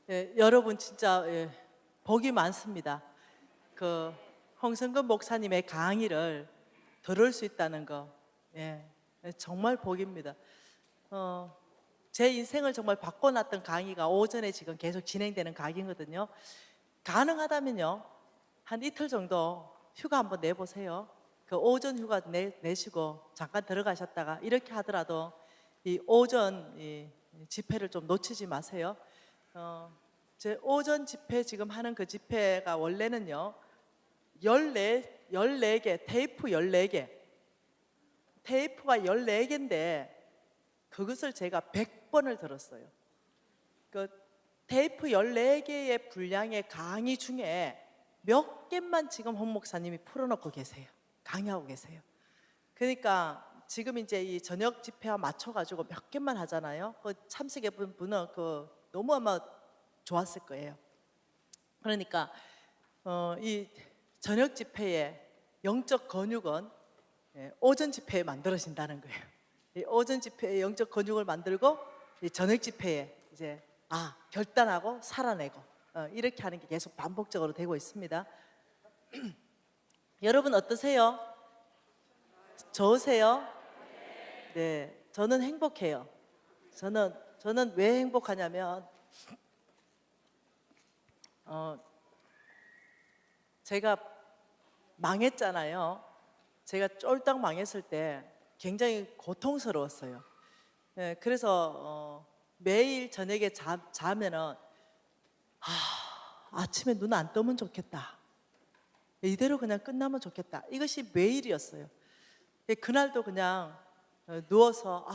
여러분 진짜 복이 많습니다. 그 홍성근 목사님의 강의를 들을 수 있다는 거, 정말 복입니다. 제 인생을 정말 바꿔놨던 강의가 오전에 지금 계속 진행되는 강의거든요. 가능하다면요, 한 이틀 정도 휴가 한번 내보세요. 그 오전 휴가 내시고 잠깐 들어가셨다가 이렇게 하더라도 이 오전 집회를 좀 놓치지 마세요. 제 오전 집회 지금 하는 그 집회가 원래는요 14개 테이프 14개 테이프가 14개인데 그것을 제가 100번을 들었어요. 그 테이프 14개의 분량의 강의 중에 몇 개만 지금 홍 목사님이 풀어놓고 계세요. 강의하고 계세요. 그러니까 지금 이제 이 저녁 집회와 맞춰가지고 몇 개만 하잖아요. 그 참석해 본 분은 너무 아마 좋았을 거예요. 그러니까 이 저녁 집회의 영적 근육은 오전 집회에 만들어진다는 거예요. 이 오전 집회의 영적 근육을 만들고 이 저녁 집회에 이제 결단하고 살아내고 이렇게 하는 게 계속 반복적으로 되고 있습니다. 여러분 어떠세요? 좋으세요? 네, 저는 행복해요. 저는 왜 행복하냐면 제가 망했잖아요. 제가 쫄딱 망했을 때 굉장히 고통스러웠어요. 그래서 매일 저녁에 자면은 아침에 눈 안 뜨면 좋겠다. 이대로 그냥 끝나면 좋겠다. 이것이 매일이었어요. 그날도 그냥 누워서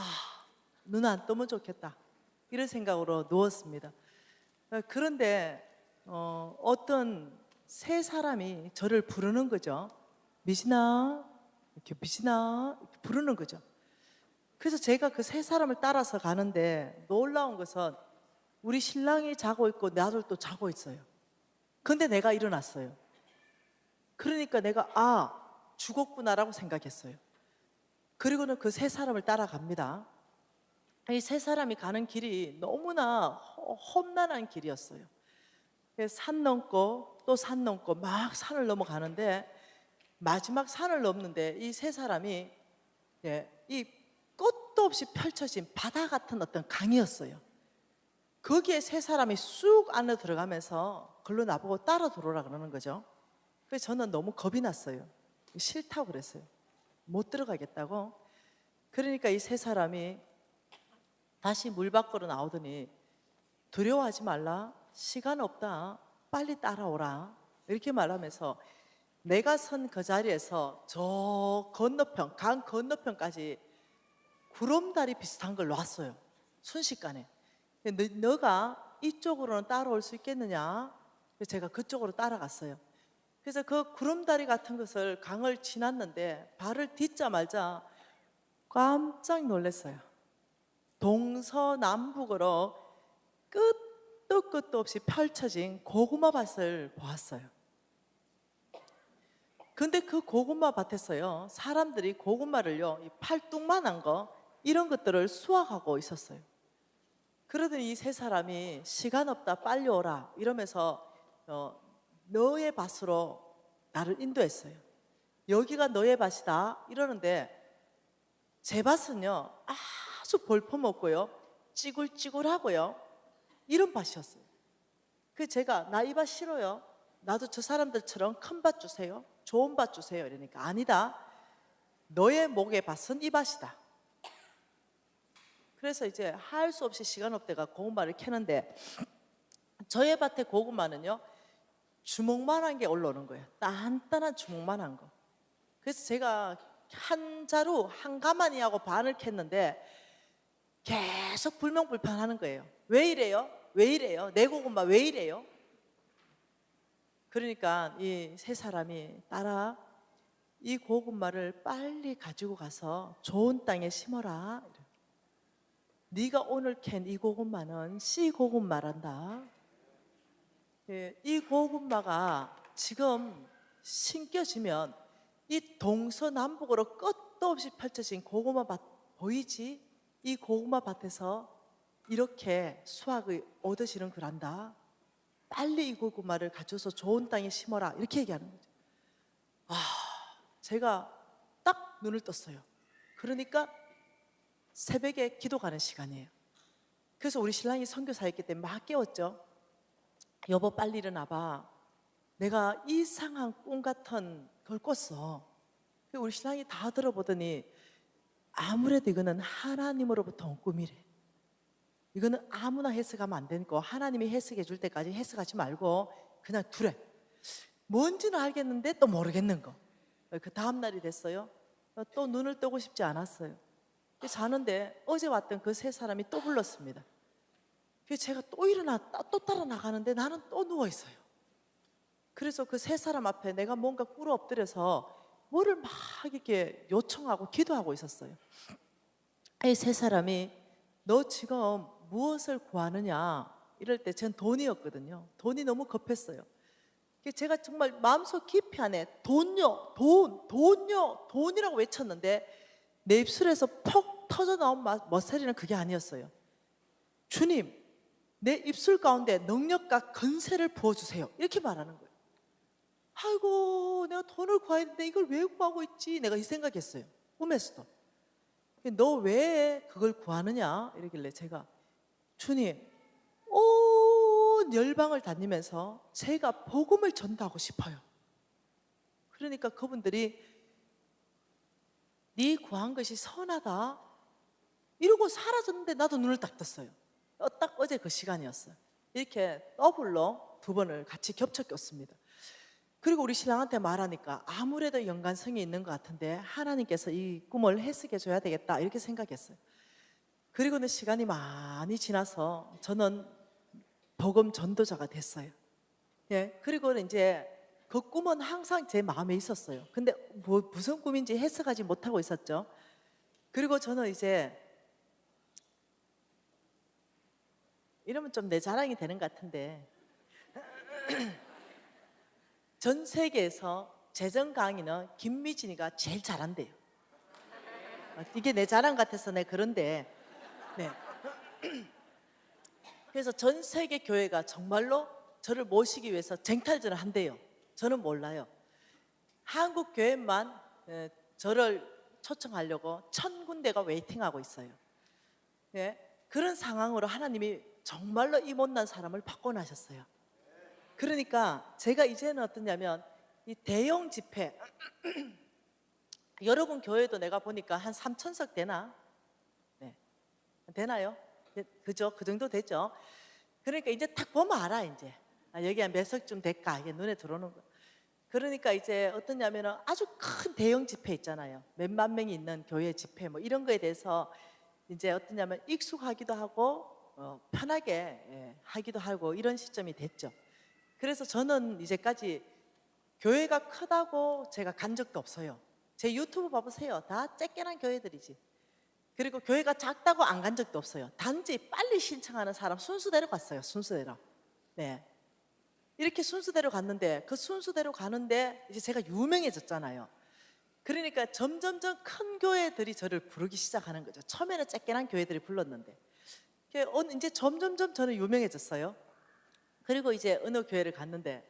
눈 안 뜨면 좋겠다. 이런 생각으로 누웠습니다. 그런데 어떤 세 사람이 저를 부르는 거죠. 미진아, 이렇게 미진아 이렇게 부르는 거죠. 그래서 제가 그 세 사람을 따라서 가는데 놀라운 것은 우리 신랑이 자고 있고 나도 또 자고 있어요. 근데 내가 일어났어요. 그러니까 내가 죽었구나라고 생각했어요. 그리고는 그 세 사람을 따라갑니다. 이 세 사람이 가는 길이 너무나 험난한 길이었어요. 산 넘고 또 산 넘고 막 산을 넘어가는데 마지막 산을 넘는데 이 세 사람이 이 끝도 없이 펼쳐진 바다 같은 어떤 강이었어요. 거기에 세 사람이 쑥 안에 들어가면서 글로 나보고 따라 들어오라 그러는 거죠. 그래서 저는 너무 겁이 났어요. 싫다고 그랬어요. 못 들어가겠다고. 그러니까 이 세 사람이 다시 물 밖으로 나오더니 두려워하지 말라. 시간 없다. 빨리 따라오라. 이렇게 말하면서 내가 선 그 자리에서 저 건너편, 강 건너편까지 구름다리 비슷한 걸 놨어요. 순식간에. 너가 이쪽으로는 따라올 수 있겠느냐? 그래서 제가 그쪽으로 따라갔어요. 그래서 그 구름다리 같은 것을 강을 지났는데 발을 딛자마자 깜짝 놀랐어요. 동서남북으로 끝도 없이 펼쳐진 고구마 밭을 보았어요. 근데 그 고구마 밭에서요, 사람들이 고구마를요, 이 팔뚝만한 거 이런 것들을 수확하고 있었어요. 그러더니 이 세 사람이 시간 없다 빨리 오라 이러면서 너의 밭으로 나를 인도했어요. 여기가 너의 밭이다 이러는데 제 밭은요 아주 볼품없고요 찌글찌글하고요 이런 밭이었어요. 그래서 제가 나 이 밭 싫어요. 나도 저 사람들처럼 큰 밭 주세요. 좋은 밭 주세요. 이러니까 아니다. 너의 목의 밭은 이 밭이다. 그래서 이제 할 수 없이 시간 없대가 고구마를 캐는데 저의 밭의 고구마는요 주먹만한 게 올라오는 거예요. 단단한 주먹만한 거. 그래서 제가 한 자루 한 가마니 하고 반을 캤는데 계속 불명불편하는 거예요. 왜 이래요? 왜 이래요? 내 고구마 왜 이래요? 그러니까 이 세 사람이 따라 이 고구마를 빨리 가지고 가서 좋은 땅에 심어라. 네가 오늘 캔 이 고구마는 씨 고구마란다. 이 고구마가 지금 심겨지면 이 동서남북으로 끝도 없이 펼쳐진 고구마 밭 보이지? 이 고구마 밭에서 이렇게 수확을 얻으시는 거란다. 빨리 이 고구마를 가져서 좋은 땅에 심어라 이렇게 얘기하는 거죠. 제가 딱 눈을 떴어요. 그러니까 새벽에 기도 가는 시간이에요. 그래서 우리 신랑이 선교사였기 때문에 막 깨웠죠. 여보 빨리 일어나봐. 내가 이상한 꿈 같은 걸 꿨어. 우리 신랑이 다 들어보더니 아무래도 이거는 하나님으로부터 온 꿈이래. 이거는 아무나 해석하면 안 되는 거, 하나님이 해석해 줄 때까지 해석하지 말고 그냥 두래. 뭔지는 알겠는데 또 모르겠는 거. 그 다음 날이 됐어요. 또 눈을 뜨고 싶지 않았어요. 자는데 어제 왔던 그 세 사람이 또 불렀습니다. 그래서 제가 또 일어났다 또 따라 나가는데 나는 또 누워 있어요. 그래서 그 세 사람 앞에 내가 뭔가 꿇어 엎드려서 뭐를 막 이렇게 요청하고 기도하고 있었어요. 이 세 사람이 너 지금 무엇을 구하느냐 이럴 때 전 돈이었거든요. 돈이 너무 급했어요. 제가 정말 마음속 깊이 안에 돈요, 돈요, 돈이라고 외쳤는데 내 입술에서 퍽 터져 나온 머스리는 그게 아니었어요. 주님, 내 입술 가운데 능력과 건세를 부어주세요. 이렇게 말하는 거예요. 아이고, 내가 돈을 구해야 되는데 이걸 왜 구하고 있지? 내가 이 생각했어요. 꿈에서도. 너 왜 그걸 구하느냐? 이러길래 제가 주님, 온 열방을 다니면서 제가 복음을 전도하고 싶어요. 그러니까 그분들이 네 구한 것이 선하다 이러고 사라졌는데 나도 눈을 딱 떴어요. 딱 어제 그 시간이었어요. 이렇게 더블로 두 번을 같이 겹쳐 꼈습니다. 그리고 우리 신랑한테 말하니까 아무래도 연관성이 있는 것 같은데 하나님께서 이 꿈을 해석해 줘야 되겠다 이렇게 생각했어요. 그리고는 시간이 많이 지나서 저는 복음 전도자가 됐어요. 예, 그리고는 이제 그 꿈은 항상 제 마음에 있었어요. 근데 무슨 꿈인지 해석하지 못하고 있었죠. 그리고 저는 이제 이러면 좀 내 자랑이 되는 것 같은데 전 세계에서 재정 강의는 김미진이가 제일 잘한대요. 이게 내 자랑 같아서 내 그런데 네. 그래서 전 세계 교회가 정말로 저를 모시기 위해서 쟁탈전을 한대요. 저는 몰라요. 한국 교회만 저를 초청하려고 1000군데가 웨이팅하고 있어요. 네. 그런 상황으로 하나님이 정말로 이 못난 사람을 바꿔나셨어요. 그러니까 제가 이제는 어떠냐면 이 대형 집회 여러분 교회도 내가 보니까 한 3000석 되나? 네. 되나요? 그죠? 그 정도 되죠? 그러니까 이제 딱 보면 알아 이제 여기 한 몇 석쯤 될까 이게 눈에 들어오는 거. 그러니까 이제 어떠냐면은 아주 큰 대형 집회 있잖아요. 몇만 명이 있는 교회 집회 뭐 이런 거에 대해서 이제 어떠냐면 익숙하기도 하고 편하게 하기도 하고 이런 시점이 됐죠. 그래서 저는 이제까지 교회가 크다고 제가 간 적도 없어요. 제 유튜브 봐보세요. 다 쬐깨난 교회들이지. 그리고 교회가 작다고 안 간 적도 없어요. 단지 빨리 신청하는 사람 순수대로 갔어요. 순수대로. 네. 이렇게 순수대로 갔는데 그 순수대로 가는데 이제 제가 유명해졌잖아요. 그러니까 점점점 큰 교회들이 저를 부르기 시작하는 거죠. 처음에는 쬐깨난 교회들이 불렀는데 이제 점점점 저는 유명해졌어요. 그리고 이제 어느 교회를 갔는데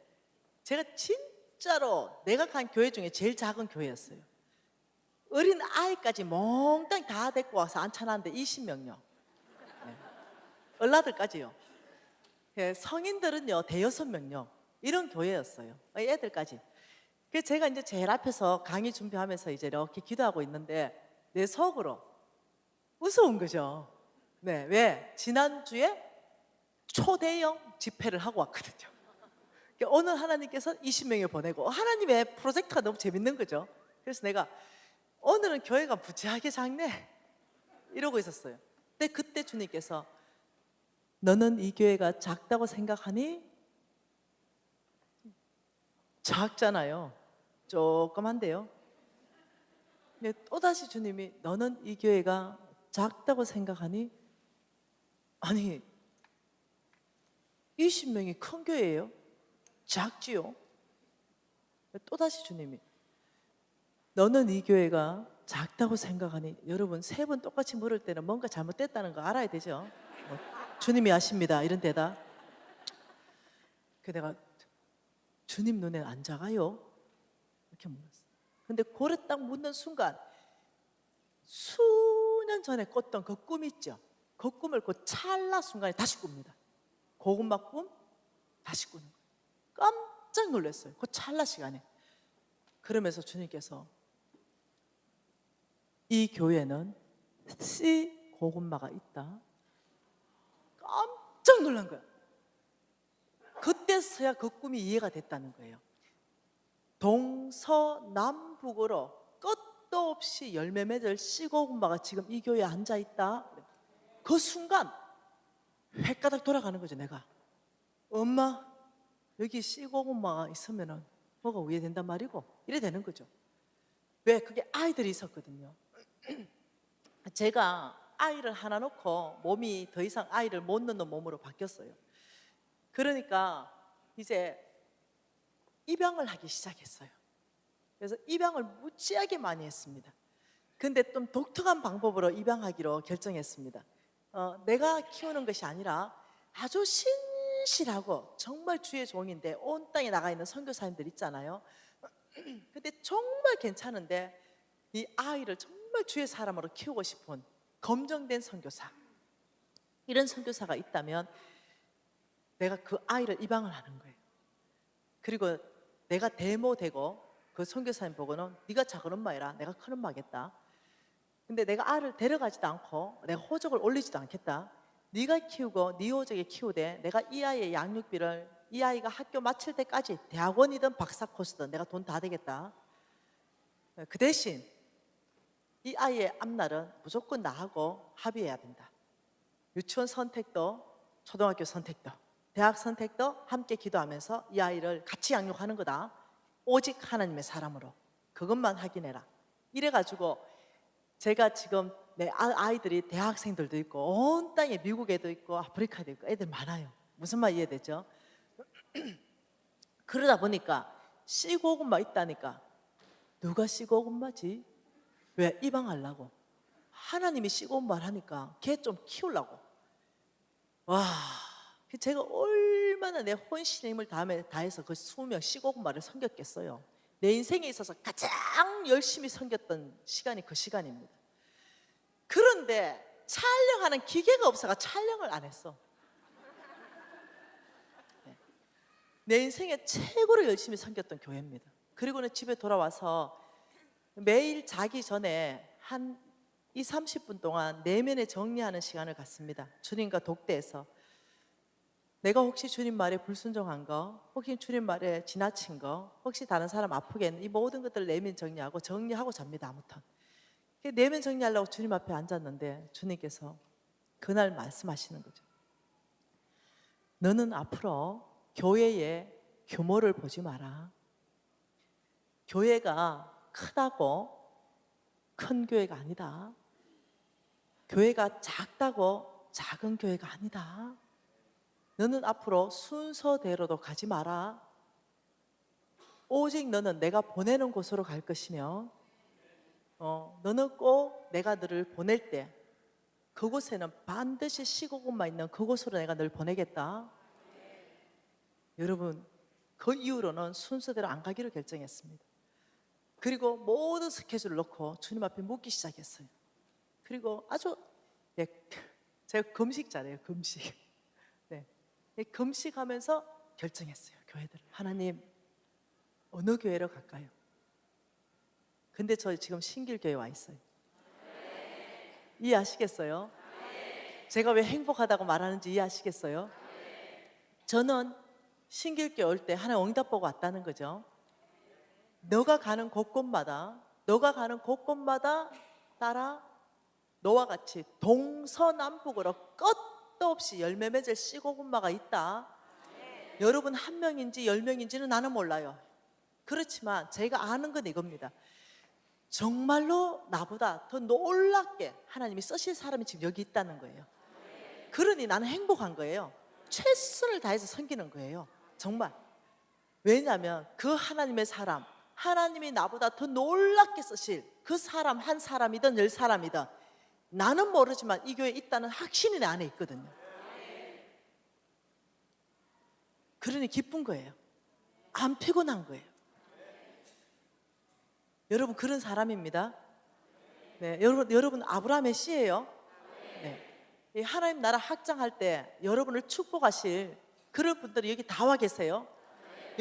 제가 진짜로 내가 간 교회 중에 제일 작은 교회였어요. 어린 아이까지 몽땅 다 데리고 와서 앉혀놨는데 20명요. 네. 얼라들까지요. 네. 성인들은요 대여섯 명요. 이런 교회였어요. 애들까지. 그래서 제가 이제 제일 앞에서 강의 준비하면서 이제 이렇게 기도하고 있는데 내 속으로 무서운 거죠. 네, 왜? 지난주에 초대형 집회를 하고 왔거든요. 오늘 하나님께서 20명을 보내고 하나님의 프로젝트가 너무 재밌는 거죠. 그래서 내가 오늘은 교회가 부지하게 작네 이러고 있었어요. 근데 그때 주님께서 너는 이 교회가 작다고 생각하니? 작잖아요. 조그만데요. 근데 또다시 주님이 너는 이 교회가 작다고 생각하니? 아니 20명이 큰 교회예요? 작지요? 또다시 주님이 너는 이 교회가 작다고 생각하니? 여러분 세 번 똑같이 물을 때는 뭔가 잘못됐다는 거 알아야 되죠. 주님이 아십니다 이런 대답. 그 내가 주님 눈에 안 작아요? 이렇게 물었어. 근데 고래 딱 묻는 순간 수년 전에 꿨던 그 꿈 있죠? 그 꿈을 그 찰나 순간에 다시 꿉니다. 고구마 꿈 다시 꾸는 거예요. 깜짝 놀랐어요. 그 찰나 시간에. 그러면서 주님께서 이 교회는 씨 고구마가 있다. 깜짝 놀란 거야. 그때서야 그 꿈이 이해가 됐다는 거예요. 동서남북으로 끝도 없이 열매 맺을 씨고구마가 지금 이 교회에 앉아 있다. 그 순간 획가닥 돌아가는 거죠. 내가 엄마 여기 씨고구마가 있으면은 뭐가 우회된단 말이고 이래 되는 거죠. 왜? 그게 아이들이 있었거든요. 제가 아이를 하나 놓고 몸이 더 이상 아이를 못 낳는 몸으로 바뀌었어요. 그러니까 이제 입양을 하기 시작했어요. 그래서 입양을 무지하게 많이 했습니다. 근데 좀 독특한 방법으로 입양하기로 결정했습니다. 내가 키우는 것이 아니라 아주 신실하고 정말 주의 종인데 온 땅에 나가 있는 선교사님들 있잖아요. 근데 정말 괜찮은데 이 아이를 정말 주의 사람으로 키우고 싶은 검증된 선교사, 이런 선교사가 있다면 내가 그 아이를 입양을 하는 거예요. 그리고 내가 데모되고 그 선교사님 보고는 네가 작은 엄마이라 내가 큰 엄마겠다. 근데 내가 아이를 데려가지도 않고 내가 호적을 올리지도 않겠다. 네가 키우고 네 호적에 키우되 내가 이 아이의 양육비를 이 아이가 학교 마칠 때까지 대학원이든 박사 코스든 내가 돈 다 되겠다. 그 대신 이 아이의 앞날은 무조건 나하고 합의해야 된다. 유치원 선택도 초등학교 선택도 대학 선택도 함께 기도하면서 이 아이를 같이 양육하는 거다. 오직 하나님의 사람으로 그것만 확인해라. 이래가지고 제가 지금 내 아이들이 대학생들도 있고 온 땅에 미국에도 있고 아프리카에도 있고 애들 많아요. 무슨 말 이해되죠? 그러다 보니까 씨고구마 있다니까 누가 씨고구마지? 왜? 입양하려고. 하나님이 씨고구마를 하니까 걔 좀 키우려고. 와, 제가 얼마나 내 혼신의 힘을 다해서 그 20명 씨고구마를 섬겼겠어요. 내 인생에 있어서 가장 열심히 섬겼던 시간이 그 시간입니다. 그런데 촬영하는 기계가 없어서 촬영을 안 했어. 내 인생에 최고로 열심히 섬겼던 교회입니다. 그리고는 집에 돌아와서 매일 자기 전에 한 20, 30분 동안 내면에 정리하는 시간을 갖습니다. 주님과 독대해서 내가 혹시 주님 말에 불순종한 거, 혹시 주님 말에 지나친 거, 혹시 다른 사람 아프게 했는 이 모든 것들을 내면 정리하고 잡니다. 아무튼 내면 정리하려고 주님 앞에 앉았는데 주님께서 그날 말씀하시는 거죠. 너는 앞으로 교회의 규모를 보지 마라. 교회가 크다고 큰 교회가 아니다. 교회가 작다고 작은 교회가 아니다. 너는 앞으로 순서대로도 가지 마라. 오직 너는 내가 보내는 곳으로 갈 것이며 너는 꼭 내가 너를 보낼 때 그곳에는 반드시 씨고구마 있는 그곳으로 내가 널 보내겠다. 여러분, 그 이후로는 순서대로 안 가기로 결정했습니다. 그리고 모든 스케줄을 놓고 주님 앞에 묻기 시작했어요. 그리고 아주 제가 금식 잘해요. 금식. 네, 금식하면서 결정했어요. 교회들을. 하나님 어느 교회로 갈까요? 근데 저 지금 신길교회 와 있어요. 이해하시겠어요? 제가 왜 행복하다고 말하는지 이해하시겠어요? 저는 신길교회 올 때 하나님 응답 보고 왔다는 거죠. 너가 가는 곳곳마다 따라 너와 같이 동서남북으로 끝도 없이 열매 맺을 씨고구마가 있다. 여러분 한 명인지 10명인지는 나는 몰라요. 그렇지만 제가 아는 건 이겁니다. 정말로 나보다 더 놀랍게 하나님이 쓰실 사람이 지금 여기 있다는 거예요. 그러니 나는 행복한 거예요. 최선을 다해서 섬기는 거예요. 정말. 왜냐하면 그 하나님의 사람, 하나님이 나보다 더 놀랍게 쓰실 그 사람 한 사람이든 10사람이든 나는 모르지만 이 교회에 있다는 확신이 내 안에 있거든요. 그러니 기쁜 거예요. 안 피곤한 거예요. 여러분 그런 사람입니다. 네, 여러분 아브라함의 씨예요. 네. 이 하나님 나라 확장할 때 여러분을 축복하실 그런 분들이 여기 다 와 계세요.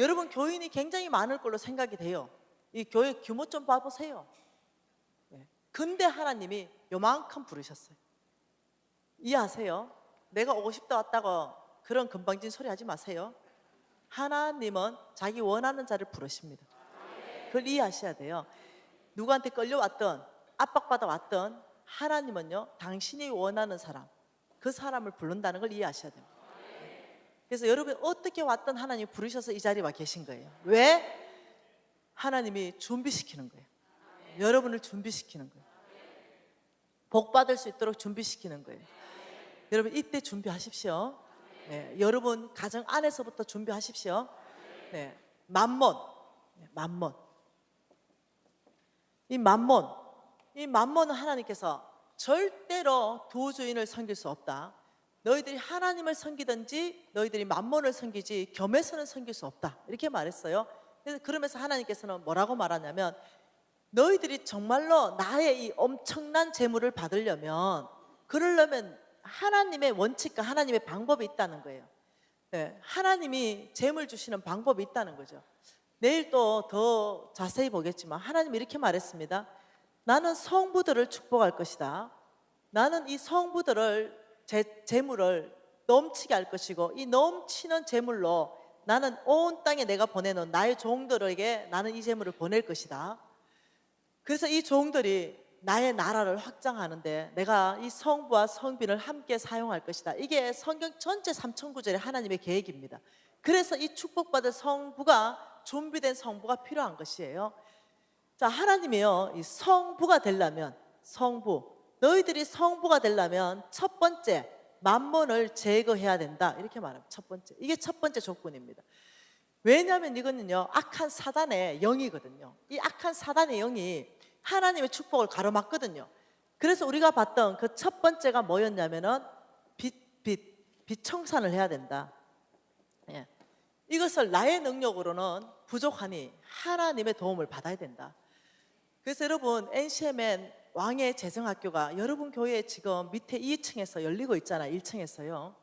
여러분 교인이 굉장히 많을 걸로 생각이 돼요. 이 교회 규모 좀 봐보세요. 네. 근데 하나님이 요만큼 부르셨어요. 이해하세요? 내가 오고 싶다 왔다고 그런 건방진 소리 하지 마세요. 하나님은 자기 원하는 자를 부르십니다. 그걸 이해하셔야 돼요. 누구한테 끌려왔던 압박받아 왔던 하나님은요, 당신이 원하는 사람, 그 사람을 부른다는 걸 이해하셔야 됩니다. 그래서 여러분 어떻게 왔던 하나님이 부르셔서 이 자리에 와 계신 거예요. 왜? 하나님이 준비시키는 거예요. 여러분을 준비시키는 거예요. 복 받을 수 있도록 준비시키는 거예요. 여러분 이때 준비하십시오. 네, 여러분 가정 안에서부터 준비하십시오. 네, 만몬. 이 만몬은 하나님께서 절대로 두 주인을 섬길 수 없다. 너희들이 하나님을 섬기든지 너희들이 만몬을 섬기지 겸해서는 섬길 수 없다. 이렇게 말했어요. 그러면서 하나님께서는 뭐라고 말하냐면 너희들이 정말로 나의 이 엄청난 재물을 받으려면 그러려면 하나님의 원칙과 하나님의 방법이 있다는 거예요. 네, 하나님이 재물 주시는 방법이 있다는 거죠. 내일 또 더 자세히 보겠지만 하나님이 이렇게 말했습니다. 나는 성부들을 축복할 것이다. 나는 이 성부들을 재물을 넘치게 할 것이고 이 넘치는 재물로 나는 온 땅에 내가 보내는 나의 종들에게 나는 이 재물을 보낼 것이다. 그래서 이 종들이 나의 나라를 확장하는데 내가 이 성부와 성빈을 함께 사용할 것이다. 이게 성경 전체 3,000구절의 하나님의 계획입니다. 그래서 이 축복받을 성부가 준비된 성부가 필요한 것이에요. 자, 하나님이요, 이 성부가 되려면 너희들이 성부가 되려면 첫 번째 만몬을 제거해야 된다. 이렇게 말합니다. 첫 번째. 이게 첫 번째 조건입니다. 왜냐하면 이거는요, 악한 사단의 영이거든요. 이 악한 사단의 영이 하나님의 축복을 가로막거든요. 그래서 우리가 봤던 그 첫 번째가 뭐였냐면은 빛 청산을 해야 된다. 예. 이것을 나의 능력으로는 부족하니 하나님의 도움을 받아야 된다. 그래서 여러분 NCMN 왕의 재정학교가 여러분 교회에 지금 밑에 2층에서 열리고 있잖아요. 1층에서요.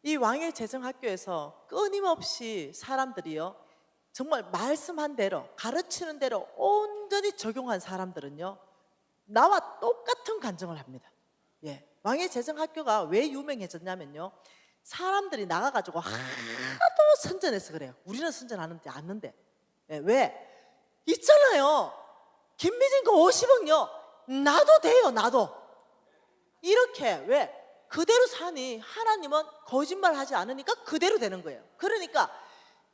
이 왕의 재정학교에서 끊임없이 사람들이요, 정말 말씀한 대로 가르치는 대로 온전히 적용한 사람들은요, 나와 똑같은 간증을 합니다. 예, 왕의 재정학교가 왜 유명해졌냐면요, 사람들이 나가가지고 하도 선전해서 그래요. 우리는 선전하는데 않는데. 예, 왜? 있잖아요, 김미진 그 50억요 나도 돼요. 나도 이렇게. 왜? 그대로 사니 하나님은 거짓말 하지 않으니까 그대로 되는 거예요. 그러니까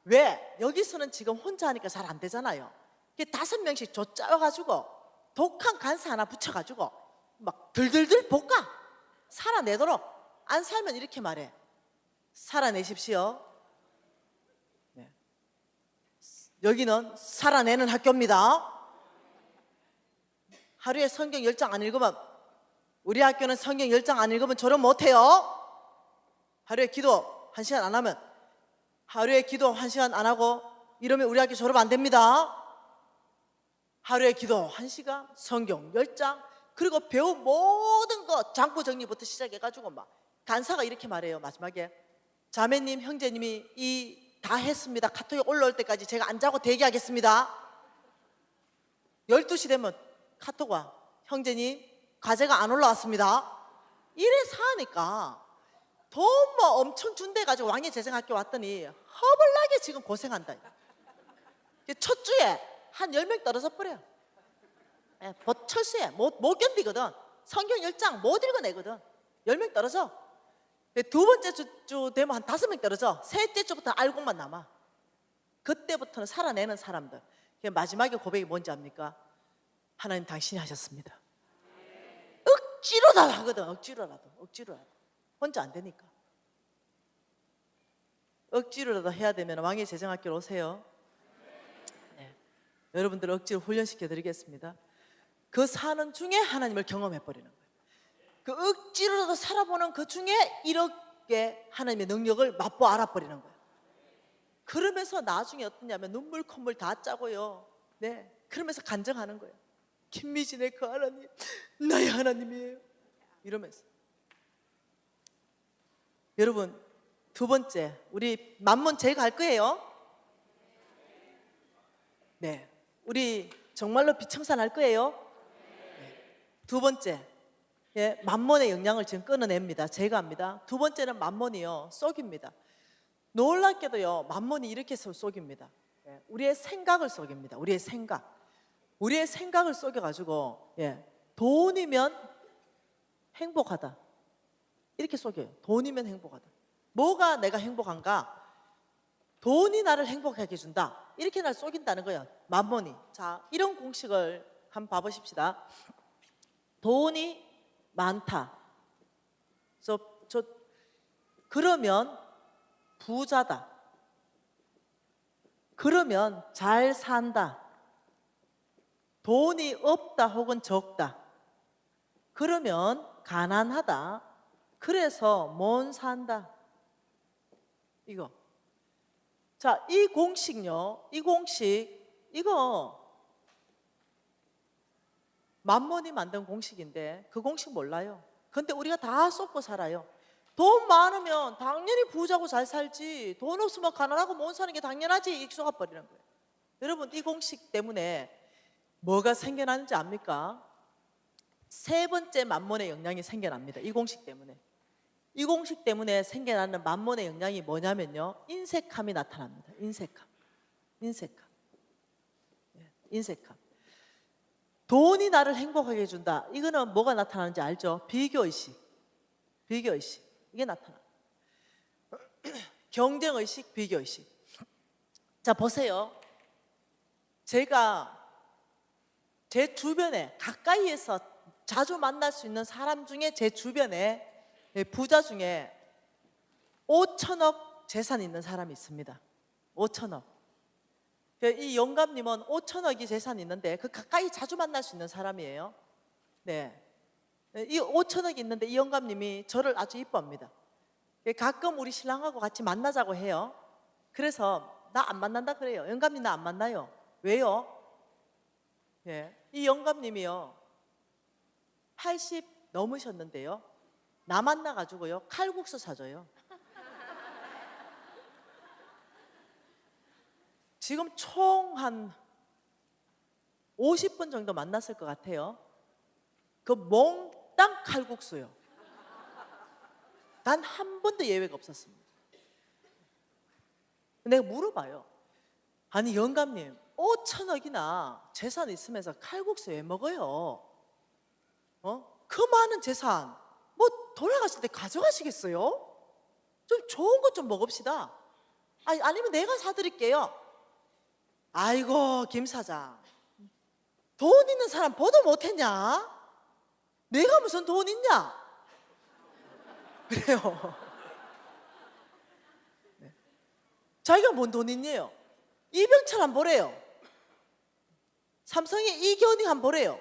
왜? 여기서는 지금 혼자 하니까 잘 안 되잖아요. 5명씩 쫓아와가지고 독한 간사 하나 붙여가지고 막 들들들 볶아 살아내도록. 안 살면 이렇게 말해: 살아내십시오. 네. 여기는 살아내는 학교입니다. 하루에 성경 10장 안 읽으면, 우리 학교는 성경 10장 안 읽으면 졸업 못해요. 하루에 기도 1시간 안 하면, 하루에 기도 1시간 안 하고 이러면 우리 학교 졸업 안 됩니다. 하루에 기도 1시간, 성경 10장, 그리고 배운 모든 거 장부 정리부터 시작해가지고 막 간사가 이렇게 말해요. 마지막에 자매님, 형제님이 이 다 했습니다. 카톡에 올라올 때까지 제가 안 자고 대기하겠습니다. 12시 되면 카톡 와: 형제님 과제가 안 올라왔습니다. 이래 사니까 돈 뭐 엄청 준대가지고 왕의 재정학교 왔더니 허벌나게 지금 고생한다. 첫 주에 한 10명 떨어져 버려요. 철수해. 못 견디거든. 성경 10장 못 읽어내거든. 10명 떨어져. 두 번째 주 되면 한 5명 떨어져. 셋째 주부터 알고만 남아. 그때부터는 살아내는 사람들. 마지막에 고백이 뭔지 압니까? 하나님 당신이 하셨습니다. 억지로라도 하거든. 억지로라도. 혼자 안 되니까. 억지로라도 해야 되면 왕의 재정학교로 오세요. 네. 여러분들 억지로 훈련시켜 드리겠습니다. 그 사는 중에 하나님을 경험해 버리는 거예요. 그 억지로라도 살아보는 그 중에 이렇게 하나님의 능력을 맛보 알아버리는 거예요. 그러면서 나중에 어떠냐면 눈물 콧물 다 짜고요. 네, 그러면서 간증하는 거예요. 김미진의 그 하나님, 나의 하나님이에요. 이러면서. 여러분, 두 번째, 우리 만몬 제가 할 거예요. 네, 우리 정말로 비청산 할 거예요. 네. 두 번째, 예, 만몬의 영향을 지금 끊어냅니다. 제가 합니다. 두 번째는 만몬이요, 쏙입니다. 놀랍게도요, 만몬이 이렇게 해서 쏙입니다. 예, 우리의 생각을 쏙입니다. 우리의 생각을 쏙여가지고, 예, 돈이면 행복하다, 이렇게 쏙여요. 돈이면 행복하다. 뭐가 내가 행복한가? 돈이 나를 행복하게 해준다, 이렇게 날 쏙인다는 거예요, 만몬이. 자, 이런 공식을 한번 봐보십시다. 돈이 많다, 그러면 부자다, 그러면 잘 산다. 돈이 없다 혹은 적다, 그러면 가난하다, 그래서 못 산다. 이거. 자, 이 공식요, 이 공식, 이거 만몬이 만든 공식인데 그 공식 몰라요. 근데 우리가 다 쏟고 살아요. 돈 많으면 당연히 부자고 잘 살지, 돈 없으면 가난하고 못 사는 게 당연하지, 이렇게 속아버리는 거예요. 여러분, 이 공식 때문에 뭐가 생겨나는지 압니까? 세 번째 만몬의 영향이 생겨납니다. 이 공식 때문에. 이 공식 때문에 생겨나는 만몬의 영향이 뭐냐면요, 인색함이 나타납니다. 인색함. 돈이 나를 행복하게 해준다. 이거는 뭐가 나타나는지 알죠? 비교의식. 이게 나타나. 경쟁의식, 비교의식. 자, 보세요. 제가 제 주변에 가까이에서 자주 만날 수 있는 사람 중에, 제 주변에 부자 중에 5천억 재산 있는 사람이 있습니다. 5천억. 이 영감님은 5천억이 재산이 있는데 그 가까이 자주 만날 수 있는 사람이에요. 네. 이 5천억이 있는데 이 영감님이 저를 아주 이뻐합니다. 가끔 우리 신랑하고 같이 만나자고 해요. 그래서 나 안 만난다 그래요. 영감님 나 안 만나요. 왜요? 네. 이 영감님이요, 80 넘으셨는데요, 나 만나가지고요 칼국수 사줘요. 지금 총 한 50분 정도 만났을 것 같아요. 그 몽땅 칼국수요. 단 한 번도 예외가 없었습니다. 내가 물어봐요. 아니 영감님, 5천억이나 재산 있으면서 칼국수 왜 먹어요? 그 많은 재산 뭐 돌아가실 때 가져가시겠어요? 좀 좋은 것 좀 먹읍시다. 아니면 내가 사드릴게요. 아이고 김 사장, 돈 있는 사람 보도 못했냐? 내가 무슨 돈 있냐? 그래요. 네. 자기가 뭔 돈 있냐요? 이병철 한 보래요. 삼성의 이견이 한 보래요.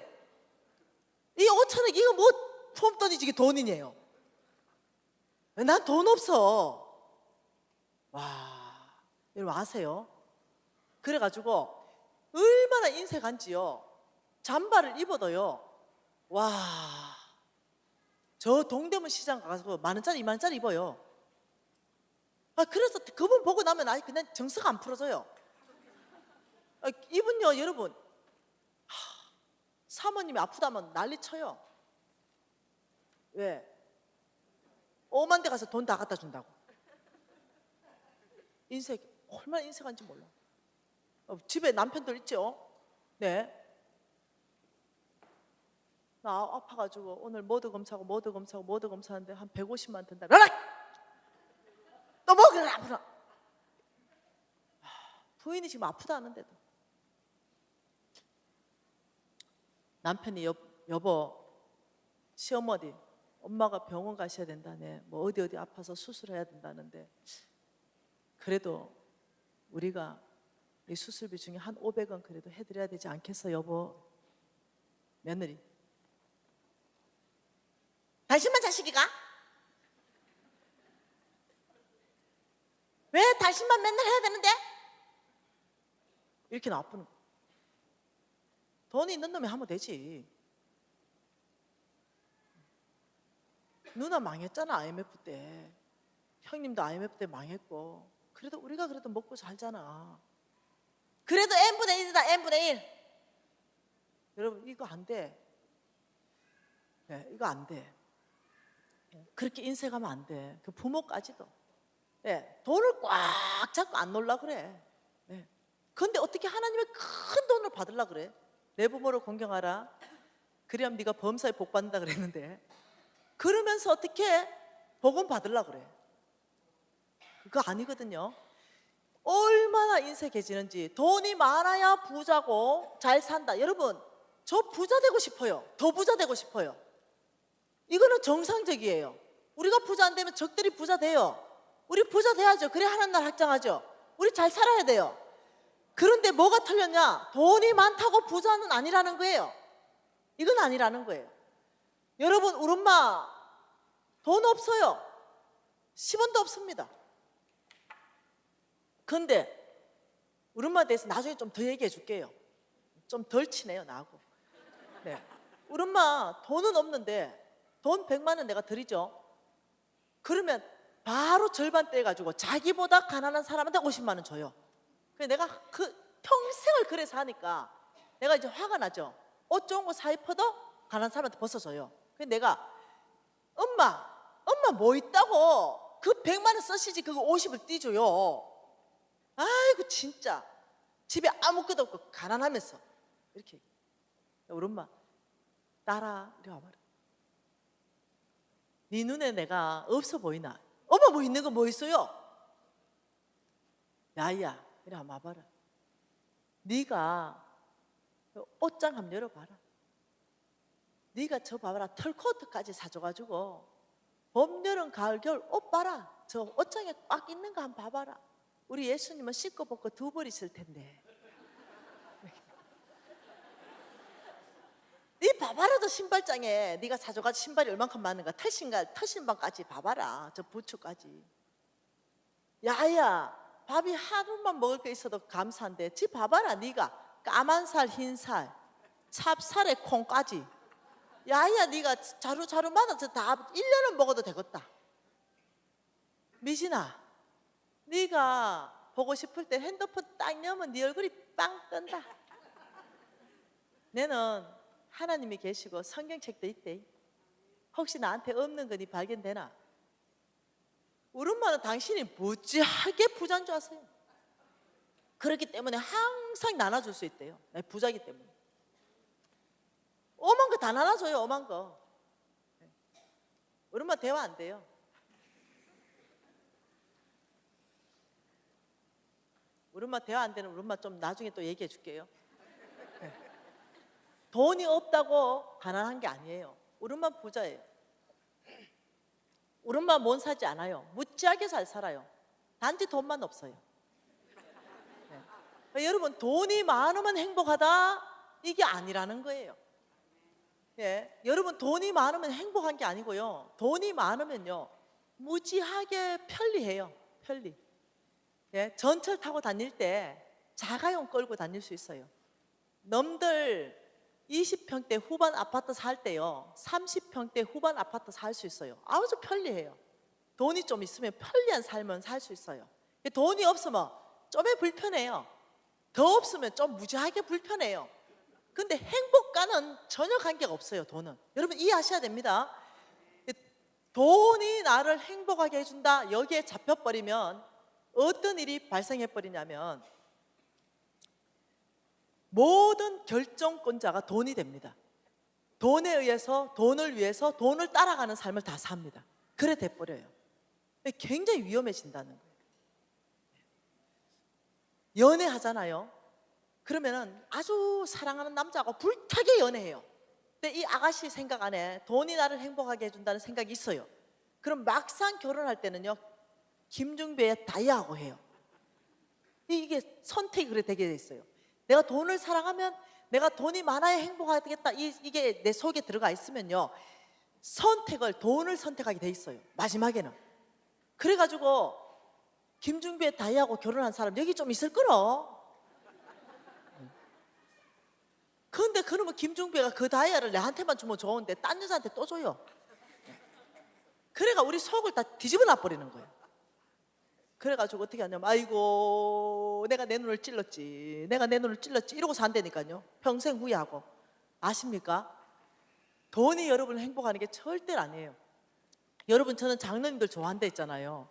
이 5천억 이거 뭐 폼돈이지, 이게 돈이냐요? 난 돈 없어. 와, 여러분 아세요? 그래가지고 얼마나 인색한지요. 잠바를 입어도요, 와, 저 동대문 시장 가서 10,000원짜리 20,000원짜리 입어요. 그래서 그분 보고 나면 그냥 정서가 안 풀어져요. 이분요 여러분, 사모님이 아프다면 난리쳐요. 왜? 5만 대 가서 돈 다 갖다 준다고. 인색, 얼마나 인색한지 몰라. 집에 남편들 있죠? 네. 나 아파가지고 오늘 모두 검사하는데 한 150만 든다. 너 뭐 그래 아프다. 부인이 지금 아프다 하는데도 남편이 여보, 시어머니, 엄마가 병원 가셔야 된다네. 뭐 어디 아파서 수술해야 된다는데, 그래도 우리가 이 수술비 중에 한 500원 그래도 해드려야 되지 않겠어 여보? 며느리, 당신만 자식이가? 왜 당신만 맨날 해야 되는데? 이렇게 나쁘는 거. 돈이 있는 놈이 하면 되지. 누나 망했잖아. IMF 때. 형님도 IMF 때 망했고. 그래도 우리가 그래도 먹고 살잖아. 그래도 n분의 1이다. n분의 1. 여러분 이거 안 돼. 네, 이거 안 돼. 그렇게 인색하면 안 돼. 그 부모까지도. 네, 돈을 꽉 잡고 안 놀라 그래. 네. 근데 어떻게 하나님의 큰 돈을 받으려 그래? 내 부모를 공경하라. 그래야 네가 범사에 복 받는다 그랬는데 그러면서 어떻게 복은 받으려 그래? 그거 아니거든요. 얼마나 인색해지는지. 돈이 많아야 부자고 잘 산다. 여러분 저 부자 되고 싶어요. 더 부자 되고 싶어요. 이거는 정상적이에요. 우리가 부자 안 되면 적들이 부자 돼요. 우리 부자 돼야죠. 그래 하나님 나라 확장하죠. 우리 잘 살아야 돼요. 그런데 뭐가 틀렸냐? 돈이 많다고 부자는 아니라는 거예요. 이건 아니라는 거예요. 여러분 우리 엄마 돈 없어요. 10원도 없습니다. 근데 우리 엄마에 대해서 나중에 좀 더 얘기해 줄게요. 좀 덜 친해요 나하고. 네. 우리 엄마 돈은 없는데 돈 100만 원 내가 드리죠. 그러면 바로 절반 떼가지고 자기보다 가난한 사람한테 50만 원 줘요. 그래서 내가 그 평생을 그래 사니까 내가 이제 화가 나죠. 옷 좋은 거 사 입어도 가난한 사람한테 벗어줘요. 그래서 내가 엄마 뭐 있다고 그 100만 원 쓰시지 그거 50을 띄줘요. 아이고 진짜 집에 아무것도 없고 가난하면서 이렇게. 우리 엄마 딸아 이리 와봐라. 네 눈에 내가 없어 보이나? 엄마 뭐 있는 거 뭐 있어요? 야야 이리 와봐라. 네가 옷장 한번 열어봐라. 네가 저 봐봐라. 털코트까지 사줘가지고 봄, 여름, 가을, 겨울 옷 봐라. 저 옷장에 꽉 있는 거 한번 봐봐라. 우리 예수님은 씻고 벗고 두 벌 있을 텐데. 네 봐봐라. 저 신발장에 네가 사줘가지고 신발이 얼만큼 많은가. 털신발까지 봐봐라. 저 부츠까지. 야야 밥이 하루만 먹을 게 있어도 감사한데 지 봐봐라. 네가 까만 살 흰 살 찹쌀에 콩까지. 야야 네가 자루마다 다 1년은 먹어도 되겠다. 미진아 네가 보고 싶을 때 핸드폰 딱 여면 네 얼굴이 빵 뜬다. 너는 하나님이 계시고 성경책도 있대. 혹시 나한테 없는 거니 발견되나? 우리 엄마는 당신이 무지하게 부자인 줄 아세요? 그렇기 때문에 항상 나눠줄 수 있대요. 부자이기 때문에. 오만 거 다 나눠줘요. 오만 거. 우리 엄마 대화 안 돼요. 우리 엄마 대화 안 되는 우리 엄마 좀 나중에 또 얘기해 줄게요. 돈이 없다고 가난한 게 아니에요. 우리 엄마 부자예요. 우리 엄마 못 사지 않아요. 무지하게 잘 살아요. 단지 돈만 없어요. 네. 여러분 돈이 많으면 행복하다 이게 아니라는 거예요. 예, 여러분 돈이 많으면 행복한 게 아니고요. 돈이 많으면요 무지하게 편리해요. 편리. 예, 전철 타고 다닐 때 자가용 끌고 다닐 수 있어요. 넘들 20평대 후반 아파트 살 때요 30평대 후반 아파트 살 수 있어요. 아주 편리해요. 돈이 좀 있으면 편리한 삶은 살 수 있어요. 돈이 없으면 좀 불편해요. 더 없으면 좀 무지하게 불편해요. 근데 행복과는 전혀 관계가 없어요. 돈은. 여러분 이해하셔야 됩니다. 돈이 나를 행복하게 해준다 여기에 잡혀버리면 어떤 일이 발생해버리냐면 모든 결정권자가 돈이 됩니다. 돈에 의해서 돈을 위해서 돈을 따라가는 삶을 다 삽니다. 그래 돼버려요. 굉장히 위험해진다는 거예요. 연애하잖아요. 그러면은 아주 사랑하는 남자하고 불타게 연애해요. 근데 이 아가씨 생각 안에 돈이 나를 행복하게 해준다는 생각이 있어요. 그럼 막상 결혼할 때는요 김중배의 다이아하고 해요. 이게 선택이 그래 되게 돼 있어요. 내가 돈을 사랑하면 내가 돈이 많아야 행복하겠다 이게 내 속에 들어가 있으면요 돈을 선택하게 돼 있어요. 마지막에는. 그래가지고 김중배 다희하고 결혼한 사람 여기 좀 있을 거로. 그런데 그러면 김중배가 그 다이아를 내한테만 주면 좋은데 딴 여자한테 또 줘요. 그래가 우리 속을 다 뒤집어 놔버리는 거예요. 그래가지고 어떻게 하냐면 아이고 내가 내 눈을 찔렀지, 내가 내 눈을 찔렀지 이러고 산다니까요. 평생 후회하고. 아십니까? 돈이 여러분을 행복하는 게 절대 아니에요. 여러분, 저는 장로님들 좋아한다 했잖아요.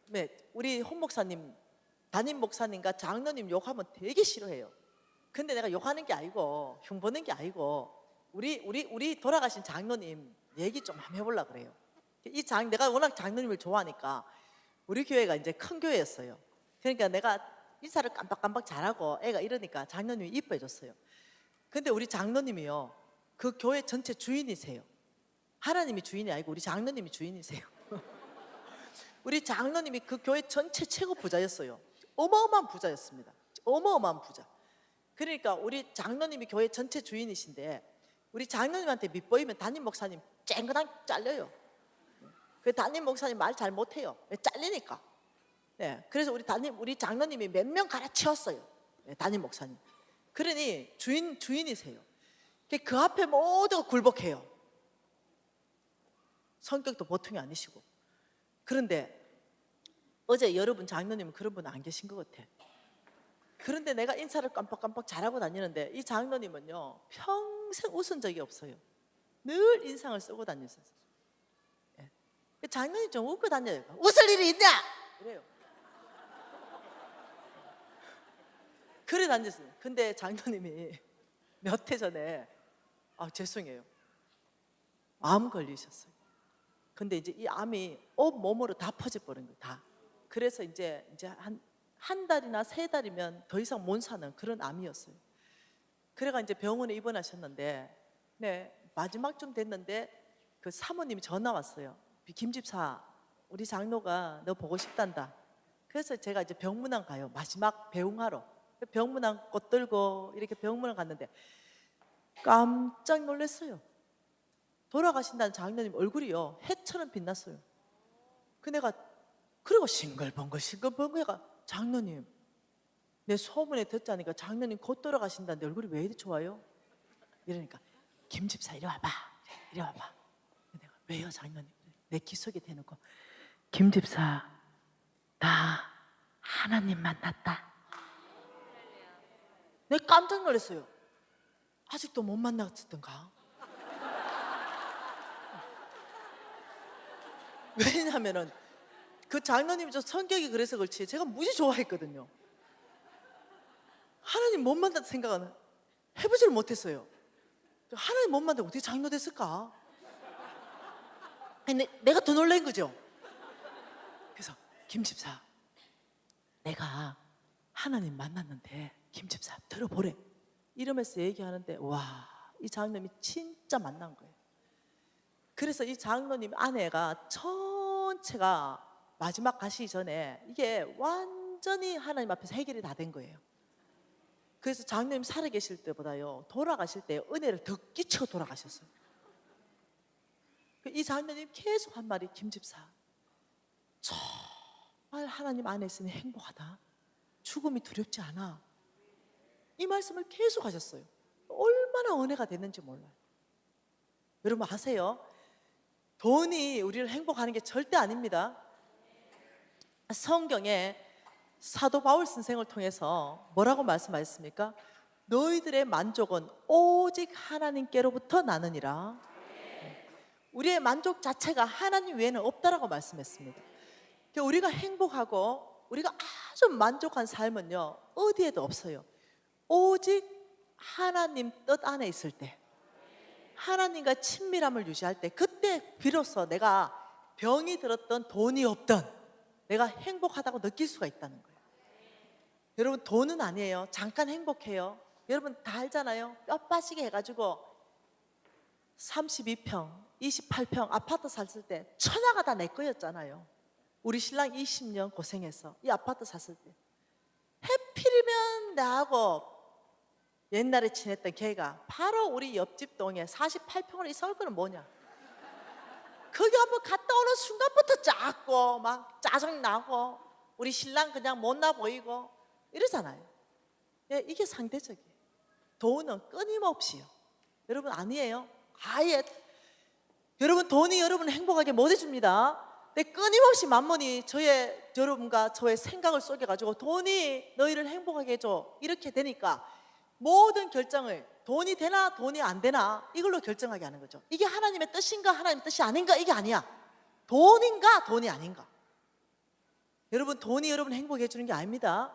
네, 우리 홍 목사님, 담임 목사님과 장로님 욕하면 되게 싫어해요. 근데 내가 욕하는 게 아니고 흉보는 게 아니고 우리 돌아가신 장로님 얘기 좀 한번 해보려고 그래요. 내가 워낙 장로님을 좋아하니까. 우리 교회가 이제 큰 교회였어요. 그러니까 내가 인사를 깜빡깜빡 잘하고 애가 이러니까 장로님이 이뻐해 줬어요. 근데 우리 장로님이요, 그 교회 전체 주인이세요. 하나님이 주인이 아니고 우리 장로님이 주인이세요. 우리 장로님이 그 교회 전체 최고 부자였어요. 어마어마한 부자였습니다. 어마어마한 부자. 그러니까 우리 장로님이 교회 전체 주인이신데 우리 장로님한테 밑보이면 담임 목사님 쨍그랑 잘려요. 그 담임 목사님 말 잘 못해요. 잘리니까. 네, 그래서 우리 장로님이 몇 명 갈아치웠어요. 네, 담임 목사님. 그러니 주인이세요. 그 앞에 모두가 굴복해요. 성격도 보통이 아니시고. 그런데 어제 여러분 장로님은 그런 분 안 계신 것 같아. 그런데 내가 인사를 깜빡깜빡 잘하고 다니는데 이 장로님은요 평생 웃은 적이 없어요. 늘 인상을 쓰고 다녔어요. 네. 장로님 좀 웃고 다녀요. 웃을 일이 있냐? 그래요. 그래 다녔어요. 근데 장로님이 몇 해 전에 죄송해요, 암 걸리셨어요. 근데 이제 이 암이 온몸으로 다 퍼져버린 거예요. 다. 그래서 이제 한 달이나 3달이면 더 이상 못 사는 그런 암이었어요. 그래가 이제 병원에 입원하셨는데, 네, 마지막쯤 됐는데 그 사모님이 전화 왔어요. 김 집사, 우리 장로가 너 보고 싶단다. 그래서 제가 이제 병문안 가요. 마지막 배웅하러. 병문안 꽃 들고 이렇게 병문안 갔는데 깜짝 놀랐어요. 돌아가신다는 장로님 얼굴이요 해처럼 빛났어요. 그 내가 그리고 싱글벙글 해가 장로님, 내 소문에 듣자니까 장로님 곧 돌아가신다는데 얼굴이 왜 이리 좋아요? 이러니까 김 집사 이리 와봐. 이리 와봐. 내가 왜요 장로님? 내 귀 속에 대놓고 김 집사 나 하나님 만났다. 내가 깜짝 놀랐어요. 아직도 못 만났던가? 왜냐면은 그 장로님이 저 성격이 그래서 그렇지 제가 무지 좋아했거든요. 하나님 못 만났다 생각은 해보지를 못했어요. 하나님 못 만났는데 어떻게 장로 됐을까? 아니, 내가 더 놀란 거죠. 그래서 김 집사, 내가 하나님 만났는데 김 집사 들어보래 이러면서 얘기하는데 와, 이 장로님이 진짜 만난 거예요. 그래서 이 장로님 아내가 전체가 마지막 가시기 전에 이게 완전히 하나님 앞에서 해결이 다 된 거예요. 그래서 장로님 살아계실 때보다요 돌아가실 때 은혜를 더 끼치고 돌아가셨어요. 이 장로님 계속 한 말이 김 집사 정말 하나님 안에 있으니 행복하다. 죽음이 두렵지 않아. 이 말씀을 계속 하셨어요. 얼마나 은혜가 됐는지 몰라요. 여러분 아세요? 돈이 우리를 행복하는 게 절대 아닙니다. 성경에 사도 바울 선생을 통해서 뭐라고 말씀하셨습니까? 너희들의 만족은 오직 하나님께로부터 나느니라. 우리의 만족 자체가 하나님 외에는 없다라고 말씀했습니다. 우리가 행복하고 우리가 아주 만족한 삶은요 어디에도 없어요. 오직 하나님 뜻 안에 있을 때, 하나님과 친밀함을 유지할 때, 그때 비로소 내가 병이 들었던 돈이 없던 내가 행복하다고 느낄 수가 있다는 거예요. 여러분 돈은 아니에요. 잠깐 행복해요. 여러분 다 알잖아요. 뼈 빠지게 해가지고 32평, 28평 아파트 샀을 때 천하가 다 내 거였잖아요. 우리 신랑 20년 고생해서 이 아파트 샀을 때 해필이면 나하고 옛날에 친했던 걔가 바로 우리 옆집 동에 48평을 있을 거는 뭐냐. 거기 한번 갔다 오는 순간부터 작고 막 짜증나고 우리 신랑 그냥 못나 보이고 이러잖아요. 예, 이게 상대적이에요. 돈은 끊임없이요. 여러분 아니에요. 아예 여러분 돈이 여러분을 행복하게 못 해줍니다. 근데 끊임없이 만몬이 여러분과 저의 생각을 속여가지고 돈이 너희를 행복하게 해줘 이렇게 되니까 모든 결정을 돈이 되나 돈이 안 되나 이걸로 결정하게 하는 거죠. 이게 하나님의 뜻인가 하나님의 뜻이 아닌가 이게 아니야. 돈인가 돈이 아닌가. 여러분 돈이 여러분을 행복해 해주는 게 아닙니다.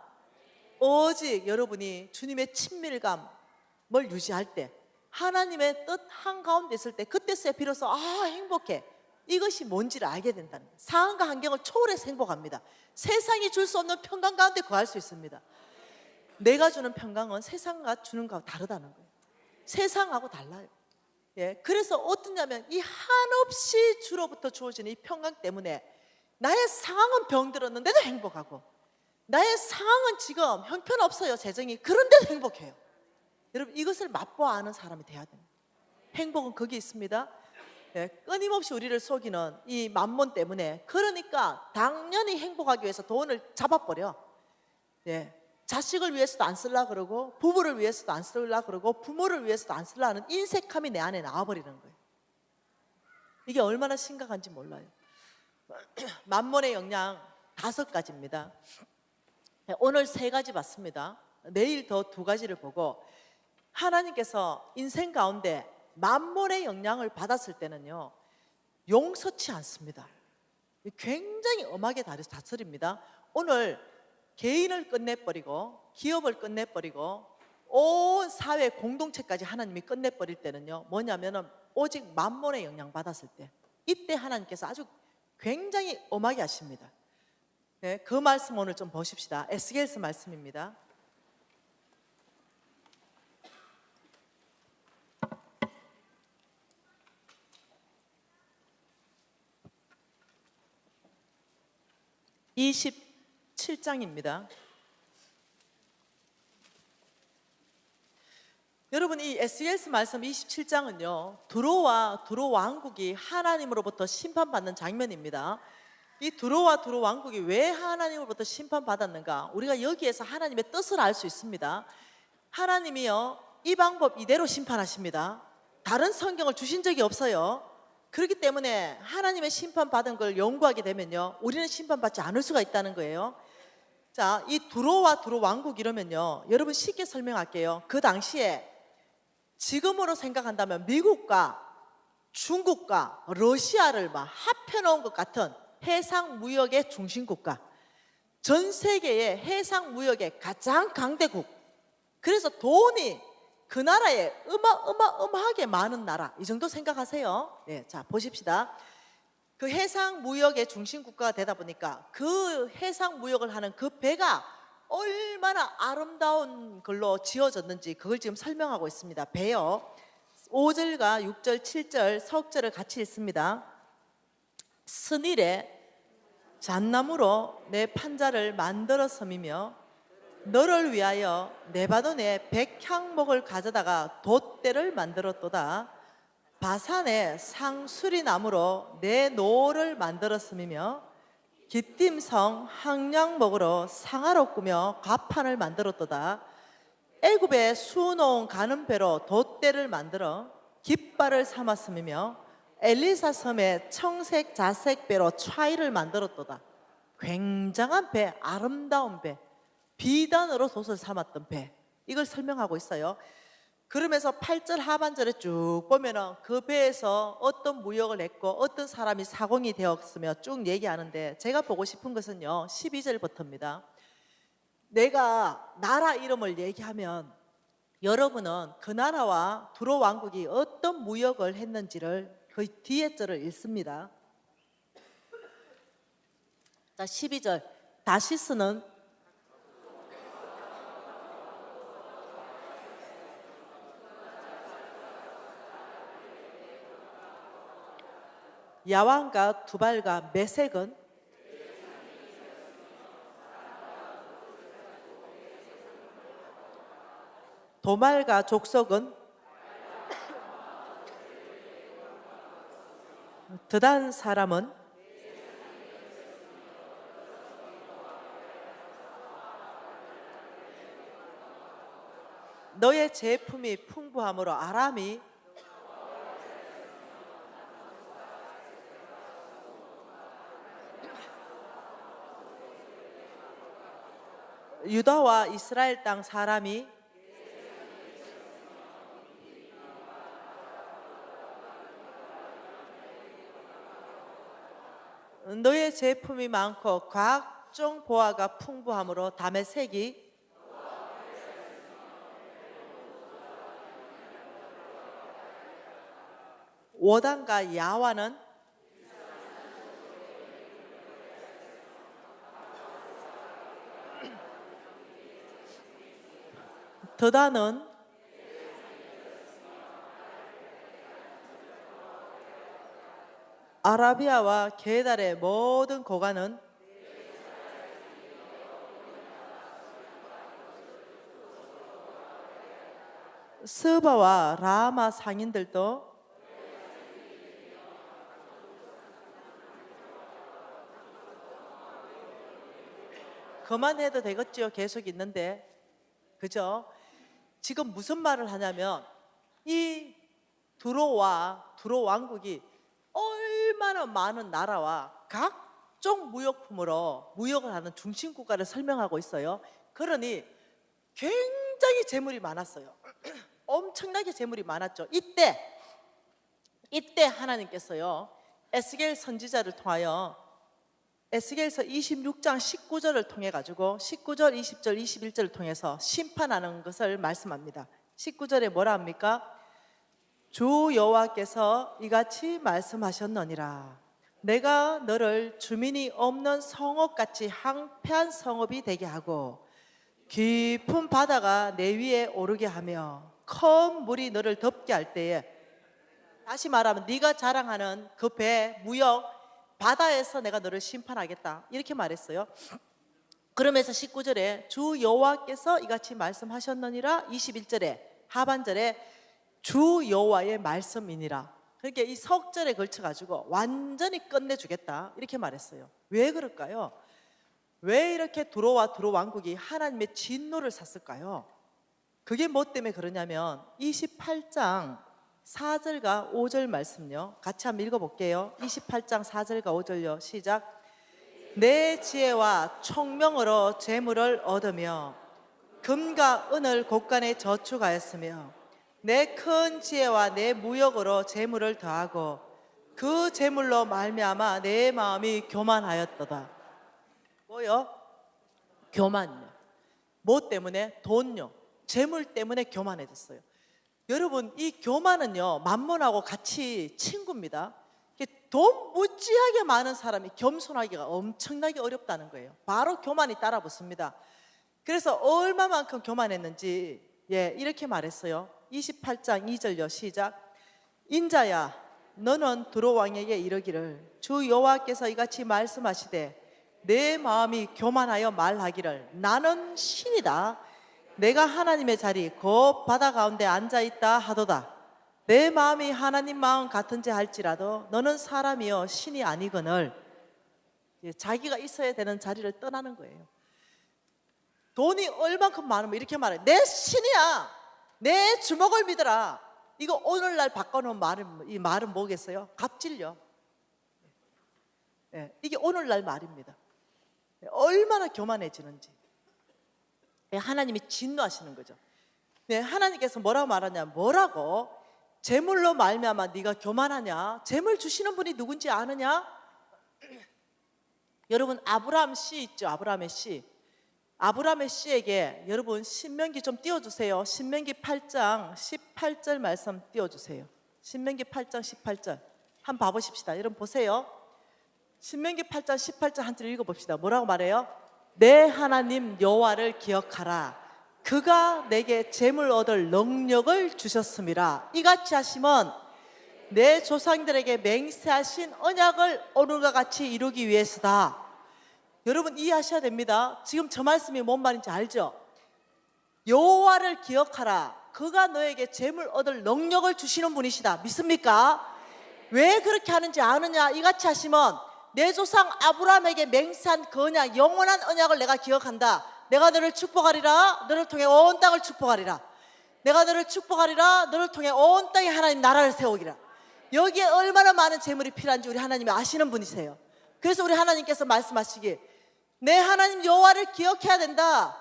오직 여러분이 주님의 친밀감을 유지할 때 하나님의 뜻 한가운데 있을 때 그때서야 비로소 행복해 이것이 뭔지를 알게 된다는 거예요. 상황과 환경을 초월해서 행복합니다. 세상이 줄 수 없는 평강 가운데 구할 수 있습니다. 내가 주는 평강은 세상과 주는 거하고 다르다는 거예요. 세상하고 달라요. 예, 그래서 어떠냐면 이 한없이 주로부터 주어지는 이 평강 때문에 나의 상황은 병들었는데도 행복하고 나의 상황은 지금 형편없어요 재정이 그런데도 행복해요. 여러분 이것을 맛보아 아는 사람이 돼야 됩니다. 행복은 거기 있습니다. 예, 끊임없이 우리를 속이는 이 만몬 때문에 그러니까 당연히 행복하기 위해서 돈을 잡아버려. 예, 자식을 위해서도 안 쓰려고 그러고 부부를 위해서도 안 쓰려고 그러고 부모를 위해서도 안 쓰려고 하는 인색함이 내 안에 나와버리는 거예요. 이게 얼마나 심각한지 몰라요. 만몬의 영향 5가지입니다. 오늘 3가지 봤습니다. 내일 더 2가지를 보고 하나님께서 인생 가운데 만몬의 영향을 받았을 때는요 용서치 않습니다. 굉장히 엄하게 다스립니다. 오늘 개인을 끝내버리고 기업을 끝내버리고 온 사회 공동체까지 하나님이 끝내버릴 때는요 뭐냐면은 오직 만몬의 영향 받았을 때 이때 하나님께서 아주 굉장히 엄하게 하십니다. 네, 그 말씀 오늘 좀 보십시다. 에스겔서 말씀입니다. (27장입니다) 여러분 이 에스겔서 말씀 27장은요 두로와 두로 왕국이 하나님으로부터 심판받는 장면입니다. 이 두로와 두로 왕국이 왜 하나님으로부터 심판받았는가? 우리가 여기에서 하나님의 뜻을 알 수 있습니다. 하나님이요 이 방법 이대로 심판하십니다. 다른 성경을 주신 적이 없어요. 그렇기 때문에 하나님의 심판받은 걸 연구하게 되면요 우리는 심판받지 않을 수가 있다는 거예요. 자, 이 두로와 두로 왕국 이러면요 여러분 쉽게 설명할게요. 그 당시에 지금으로 생각한다면 미국과 중국과 러시아를 막 합해놓은 것 같은 해상 무역의 중심국가, 전 세계의 해상 무역의 가장 강대국. 그래서 돈이 그 나라에 어마어마하게 많은 나라 이 정도 생각하세요. 네, 자 보십시다. 그 해상 무역의 중심 국가가 되다 보니까 그 해상 무역을 하는 그 배가 얼마나 아름다운 걸로 지어졌는지 그걸 지금 설명하고 있습니다. 배요 5절과 6절 7절 석절을 같이 읽습니다. 스닐에 잣나무로 내 판자를 만들어 섬이며 너를 위하여 레바논에 백향목을 가져다가 돛대를 만들었도다. 바산에 상수리나무로 내 노를 만들어 섬이며 기띔성 항량목으로 상아로 꾸며 가판을 만들었도다. 애굽에 수놓은 가는 배로 돛대를 만들어 깃발을 삼았으며 엘리사 섬에 청색 자색 배로 차이를 만들었도다. 굉장한 배, 아름다운 배, 비단으로 돛을 삼았던 배, 이걸 설명하고 있어요. 그러면서 8절 하반절에 쭉 보면은 그 배에서 어떤 무역을 했고 어떤 사람이 사공이 되었으며 쭉 얘기하는데 제가 보고 싶은 것은요 12절부터입니다. 내가 나라 이름을 얘기하면 여러분은 그 나라와 두로 왕국이 어떤 무역을 했는지를 그 뒤에 절을 읽습니다. 자 12절 다시스는 야완과 두발과 메색은 도말과 족속은 드단 사람은 너의 제품이 풍부함으로 아람이 유다와 이스라엘 땅 사람이 너의 제품이 많고 각종 보화가 풍부함으로 다메섹이 워단과 야와는 더다는 아라비아와 게달의 모든 고관은 스바와 라마 상인들도 그만해도 되겠지요. 계속 있는데, 그죠? 지금 무슨 말을 하냐면 이 두로 왕국이 얼마나 많은 나라와 각종 무역품으로 무역을 하는 중심국가를 설명하고 있어요. 그러니 굉장히 재물이 많았어요. 엄청나게 재물이 많았죠. 이때 하나님께서요, 에스겔 선지자를 통하여 에스겔서 26장 19절을 통해 가지고 19절, 20절, 21절을 통해서 심판하는 것을 말씀합니다. 19절에 뭐라 합니까? 주 여호와께서 이같이 말씀하셨느니라. 내가 너를 주민이 없는 성읍같이 황폐한 성읍이 되게 하고 깊은 바다가 내 위에 오르게 하며 큰 물이 너를 덮게 할 때에, 다시 말하면 네가 자랑하는 그 배, 무역, 바다에서 내가 너를 심판하겠다, 이렇게 말했어요. 그러면서 19절에 주 여호와께서 이같이 말씀하셨느니라, 21절에 하반절에 주 여호와의 말씀이니라. 그러니까 이 석절에 걸쳐 가지고 완전히 끝내주겠다, 이렇게 말했어요. 왜 그럴까요? 왜 이렇게 두로 왕국이 하나님의 진노를 샀을까요? 그게 뭐 때문에 그러냐면 28장 4절과 5절 말씀요, 같이 한번 읽어볼게요. 28장 4절과 5절요, 시작. 내 지혜와 총명으로 재물을 얻으며 금과 은을 곳간에 저축하였으며 내 큰 지혜와 내 무역으로 재물을 더하고 그 재물로 말미암아 내 마음이 교만하였도다. 뭐요? 교만요. 뭐 때문에? 돈요. 재물 때문에 교만해졌어요. 여러분, 이 교만은요, 만몬하고 같이 친구입니다. 돈 무지하게 많은 사람이 겸손하기가 엄청나게 어렵다는 거예요. 바로 교만이 따라붙습니다. 그래서 얼마만큼 교만했는지 이렇게 말했어요. 28장 2절요, 시작. 인자야, 너는 두로 왕에게 이르기를 주 여호와께서 이같이 말씀하시되 내 마음이 교만하여 말하기를 나는 신이다. 내가 하나님의 자리 곧 바다 가운데 앉아있다 하도다. 내 마음이 하나님 마음 같은지 할지라도 너는 사람이여 신이 아니거늘. 자기가 있어야 되는 자리를 떠나는 거예요. 돈이 얼만큼 많으면 이렇게 말해. 내 신이야, 내 주먹을 믿어라. 이거 오늘날 바꿔놓은 이 말은 뭐겠어요? 갑질요. 이게 오늘날 말입니다. 얼마나 교만해지는지. 하나님이 진노하시는 거죠. 하나님께서 뭐라고 말하냐? 뭐라고? 재물로 말미암아 네가 교만하냐? 재물 주시는 분이 누군지 아느냐? 여러분, 아브라함 씨 있죠? 아브라함의 씨. 아브라함의 씨에게 여러분 신명기 좀 띄워주세요. 신명기 8장 18절 말씀 띄워주세요. 신명기 8장 18절 한번 봐보십시다. 여러분 보세요. 신명기 8장 18절 한 절 읽어봅시다. 뭐라고 말해요? 내 하나님 여호와를 기억하라. 그가 내게 재물 얻을 능력을 주셨음이라. 이같이 하시면 내 조상들에게 맹세하신 언약을 오늘과 같이 이루기 위해서다. 여러분 이해하셔야 됩니다. 지금 저 말씀이 뭔 말인지 알죠? 여호와를 기억하라. 그가 너에게 재물 얻을 능력을 주시는 분이시다. 믿습니까? 왜 그렇게 하는지 아느냐? 이같이 하시면 내 조상 아브라함에게 맹세한 그 언약, 영원한 언약을 내가 기억한다. 내가 너를 축복하리라. 너를 통해 온 땅을 축복하리라. 내가 너를 축복하리라. 너를 통해 온 땅에 하나님 나라를 세우기라. 여기에 얼마나 많은 재물이 필요한지 우리 하나님이 아시는 분이세요. 그래서 우리 하나님께서 말씀하시기, 내 하나님 여호와를 기억해야 된다.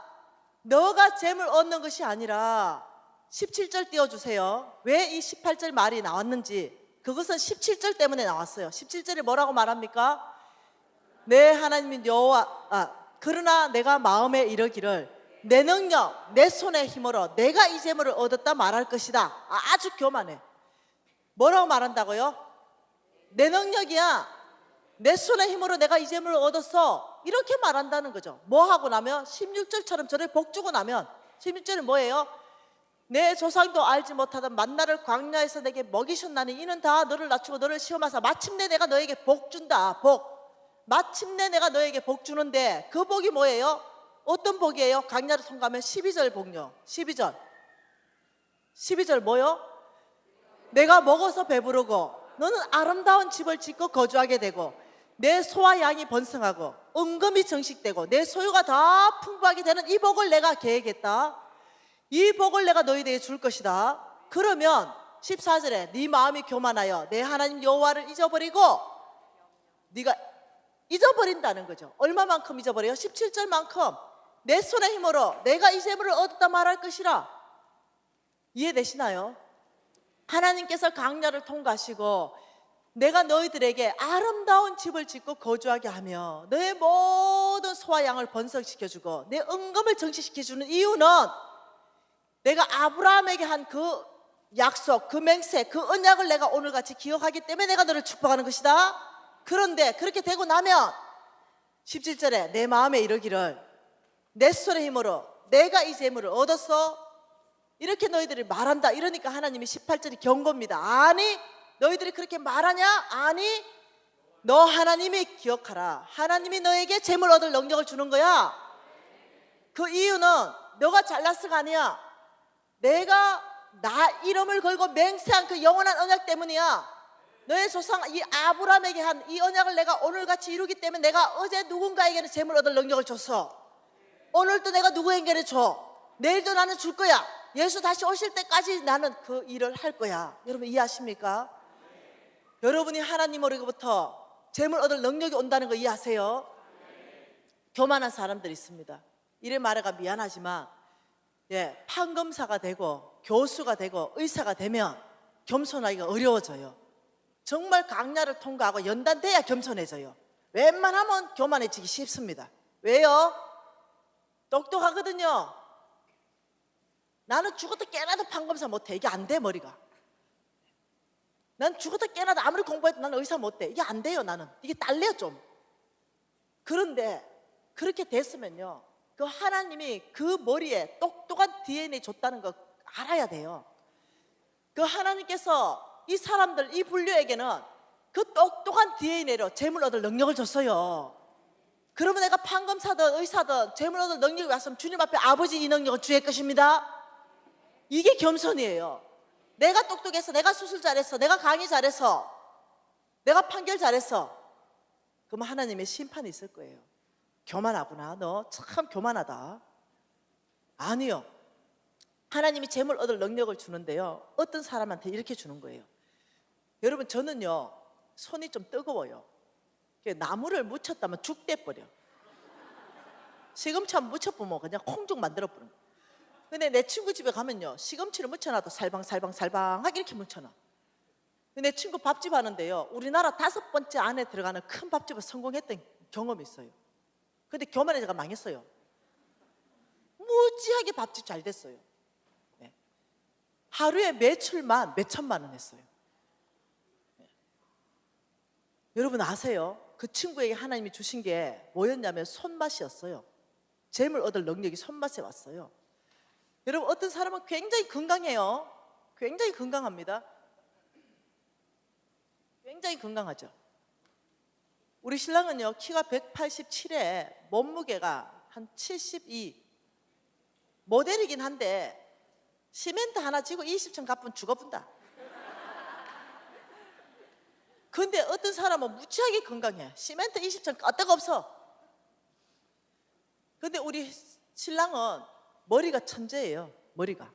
너가 재물 얻는 것이 아니라 17절 띄워주세요. 왜 이 18절 말이 나왔는지. 그것은 17절 때문에 나왔어요. 17절에 뭐라고 말합니까? 내 하나님인 여호와, 그러나 내가 마음에 이르기를 내 능력, 내 손의 힘으로 내가 이 재물을 얻었다 말할 것이다. 아주 교만해. 뭐라고 말한다고요? 내 능력이야. 내 손의 힘으로 내가 이 재물을 얻었어. 이렇게 말한다는 거죠. 뭐 하고 나면 16절처럼 저를 복주고 나면 16절은 뭐예요? 내 조상도 알지 못하던 만나를 광야에서 내게 먹이셨나니 이는 다 너를 낮추고 너를 시험하사 마침내 내가 너에게 복 준다. 복. 마침내 내가 너에게 복 주는데 그 복이 뭐예요? 어떤 복이에요? 광야를 통과하면 12절 복요. 12절 뭐요? 내가 먹어서 배부르고 너는 아름다운 집을 짓고 거주하게 되고 내 소와 양이 번성하고 은금이 정식되고 내 소유가 다 풍부하게 되는 이 복을 내가 계획했다. 이 복을 내가 너희에게 줄 것이다. 그러면 14절에 네 마음이 교만하여 내 하나님 여호와를 잊어버리고, 네가 잊어버린다는 거죠. 얼마만큼 잊어버려요? 17절만큼 내 손의 힘으로 내가 이 재물을 얻었다 말할 것이라. 이해되시나요? 하나님께서 광야를 통과하시고 내가 너희들에게 아름다운 집을 짓고 거주하게 하며 너의 모든 소와 양을 번성시켜주고 내 은금을 정식시켜주는 이유는 내가 아브라함에게 한 그 약속, 그 맹세, 그 언약을 내가 오늘같이 기억하기 때문에 내가 너를 축복하는 것이다. 그런데 그렇게 되고 나면 17절에 내 마음에 이르기를 내 손의 힘으로 내가 이 재물을 얻었어. 이렇게 너희들이 말한다. 이러니까 하나님이 18절이 경고입니다. 아니, 너희들이 그렇게 말하냐? 아니, 너 하나님이 기억하라. 하나님이 너에게 재물 얻을 능력을 주는 거야. 그 이유는 너가 잘났어가 아니야. 내가 나 이름을 걸고 맹세한 그 영원한 언약 때문이야. 너의 조상 이 아브라함에게 한 이 언약을 내가 오늘같이 이루기 때문에 내가 어제 누군가에게는 재물 얻을 능력을 줬어. 오늘도 내가 누구에게는 줘. 내일도 나는 줄 거야. 예수 다시 오실 때까지 나는 그 일을 할 거야. 여러분 이해하십니까? 여러분이 하나님으로부터 재물 얻을 능력이 온다는 거 이해하세요? 교만한 사람들이 있습니다. 이래 말해가 미안하지만 판검사가 되고 교수가 되고 의사가 되면 겸손하기가 어려워져요. 정말 강야를 통과하고 연단돼야 겸손해져요. 웬만하면 교만해지기 쉽습니다. 왜요? 똑똑하거든요. 나는 죽어도 깨나도 판검사 못해. 이게 안 돼, 머리가. 난 죽어도 깨나도 아무리 공부해도 나는 의사 못돼. 이게 안 돼요. 나는 이게 딸려요 좀. 그런데 그렇게 됐으면요, 그 하나님이 그 머리에 똑똑한 DNA 줬다는 거 알아야 돼요. 그 하나님께서 이 사람들, 이 분류에게는 그 똑똑한 DNA로 재물 얻을 능력을 줬어요. 그러면 내가 판검사든 의사든 재물 얻을 능력이 왔으면 주님 앞에 아버지 이 능력은 주의 것입니다. 이게 겸손이에요. 내가 똑똑해서, 내가 수술 잘했어, 내가 강의 잘했어, 내가 판결 잘했어, 그러면 하나님의 심판이 있을 거예요. 교만하구나, 너 참 교만하다. 아니요, 하나님이 재물 얻을 능력을 주는데요, 어떤 사람한테 이렇게 주는 거예요. 여러분, 저는요 손이 좀 뜨거워요. 나무를 묻혔다면 죽 돼버려. 시금치 한번 묻혀보면 그냥 콩죽 만들어버려. 근데 내 친구 집에 가면요, 시금치를 묻혀놔도 살방살방하게 이렇게 묻혀놔. 내 친구 밥집 하는데요, 우리나라 5번째 안에 들어가는 큰 밥집을 성공했던 경험이 있어요. 근데 교만해져가 망했어요. 무지하게 밥집 잘 됐어요. 하루에 매출만 몇 천만 원 했어요. 여러분 아세요? 그 친구에게 하나님이 주신 게 뭐였냐면 손맛이었어요. 재물 얻을 능력이 손맛에 왔어요. 여러분, 어떤 사람은 굉장히 건강해요. 굉장히 건강합니다. 굉장히 건강하죠. 우리 신랑은요, 키가 187에 몸무게가 한 72, 모델이긴 한데 시멘트 하나 지고 20층 갚으면 죽어본다. 근데 어떤 사람은 무지하게 건강해. 시멘트 20층 끄떡 없어. 근데 우리 신랑은 머리가 천재예요. 머리가.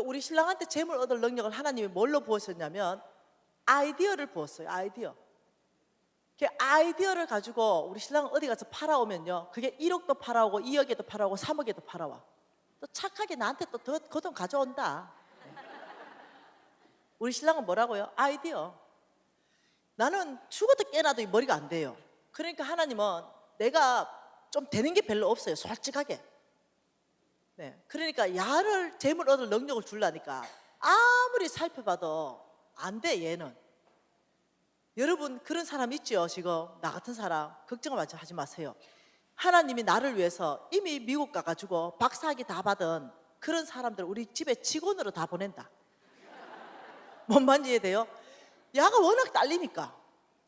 우리 신랑한테 재물 얻을 능력을 하나님이 뭘로 부으셨냐면 아이디어를 부었어요. 그 아이디어를 가지고 우리 신랑은 어디 가서 팔아오면요, 그게 1억도 팔아오고 2억에도 팔아오고 3억에도 팔아와. 또 착하게 나한테 또 그 돈 가져온다. 우리 신랑은 뭐라고요? 아이디어. 나는 죽어도 깨나도 이 머리가 안 돼요. 그러니까 하나님은 내가 좀 되는 게 별로 없어요, 솔직하게. 네. 그러니까 야를 재물 얻을 능력을 주려니까 아무리 살펴봐도 안 돼, 얘는. 여러분 그런 사람 있죠? 지금 나 같은 사람 걱정을 하지 마세요. 하나님이 나를 위해서 이미 미국 가가지고 박사학위 다 받은 그런 사람들 우리 집에 직원으로 다 보낸다. 뭔 말인지 이해돼요? 야가 워낙 딸리니까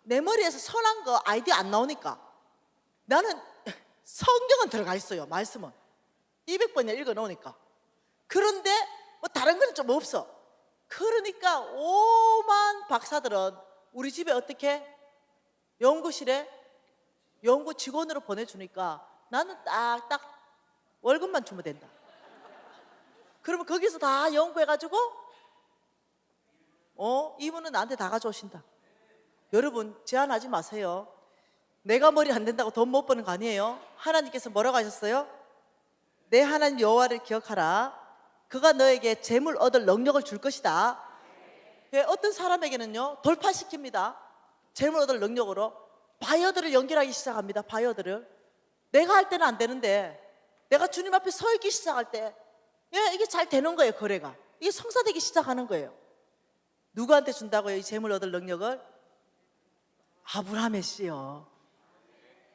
내 머리에서 선한 거 아이디어 안 나오니까 나는 성경은 들어가 있어요. 말씀은 200번이나 읽어 놓으니까. 그런데 뭐 다른 건 좀 없어. 그러니까 오만 박사들은 우리 집에 어떻게 연구실에 연구 직원으로 보내주니까 나는 딱딱 월급만 주면 된다. 그러면 거기서 다 연구해가지고 이분은 나한테 다 가져오신다. 여러분 제한하지 마세요. 내가 머리 안 된다고 돈 못 버는 거 아니에요. 하나님께서 뭐라고 하셨어요? 내 하나님 여호와를 기억하라. 그가 너에게 재물 얻을 능력을 줄 것이다. 어떤 사람에게는요 돌파시킵니다. 재물 얻을 능력으로 바이어들을 연결하기 시작합니다. 바이어들을 내가 할 때는 안 되는데 내가 주님 앞에 서 있기 시작할 때 이게 잘 되는 거예요. 거래가 이게 성사되기 시작하는 거예요. 누구한테 준다고요? 이 재물 얻을 능력을? 아브라함의 씨요.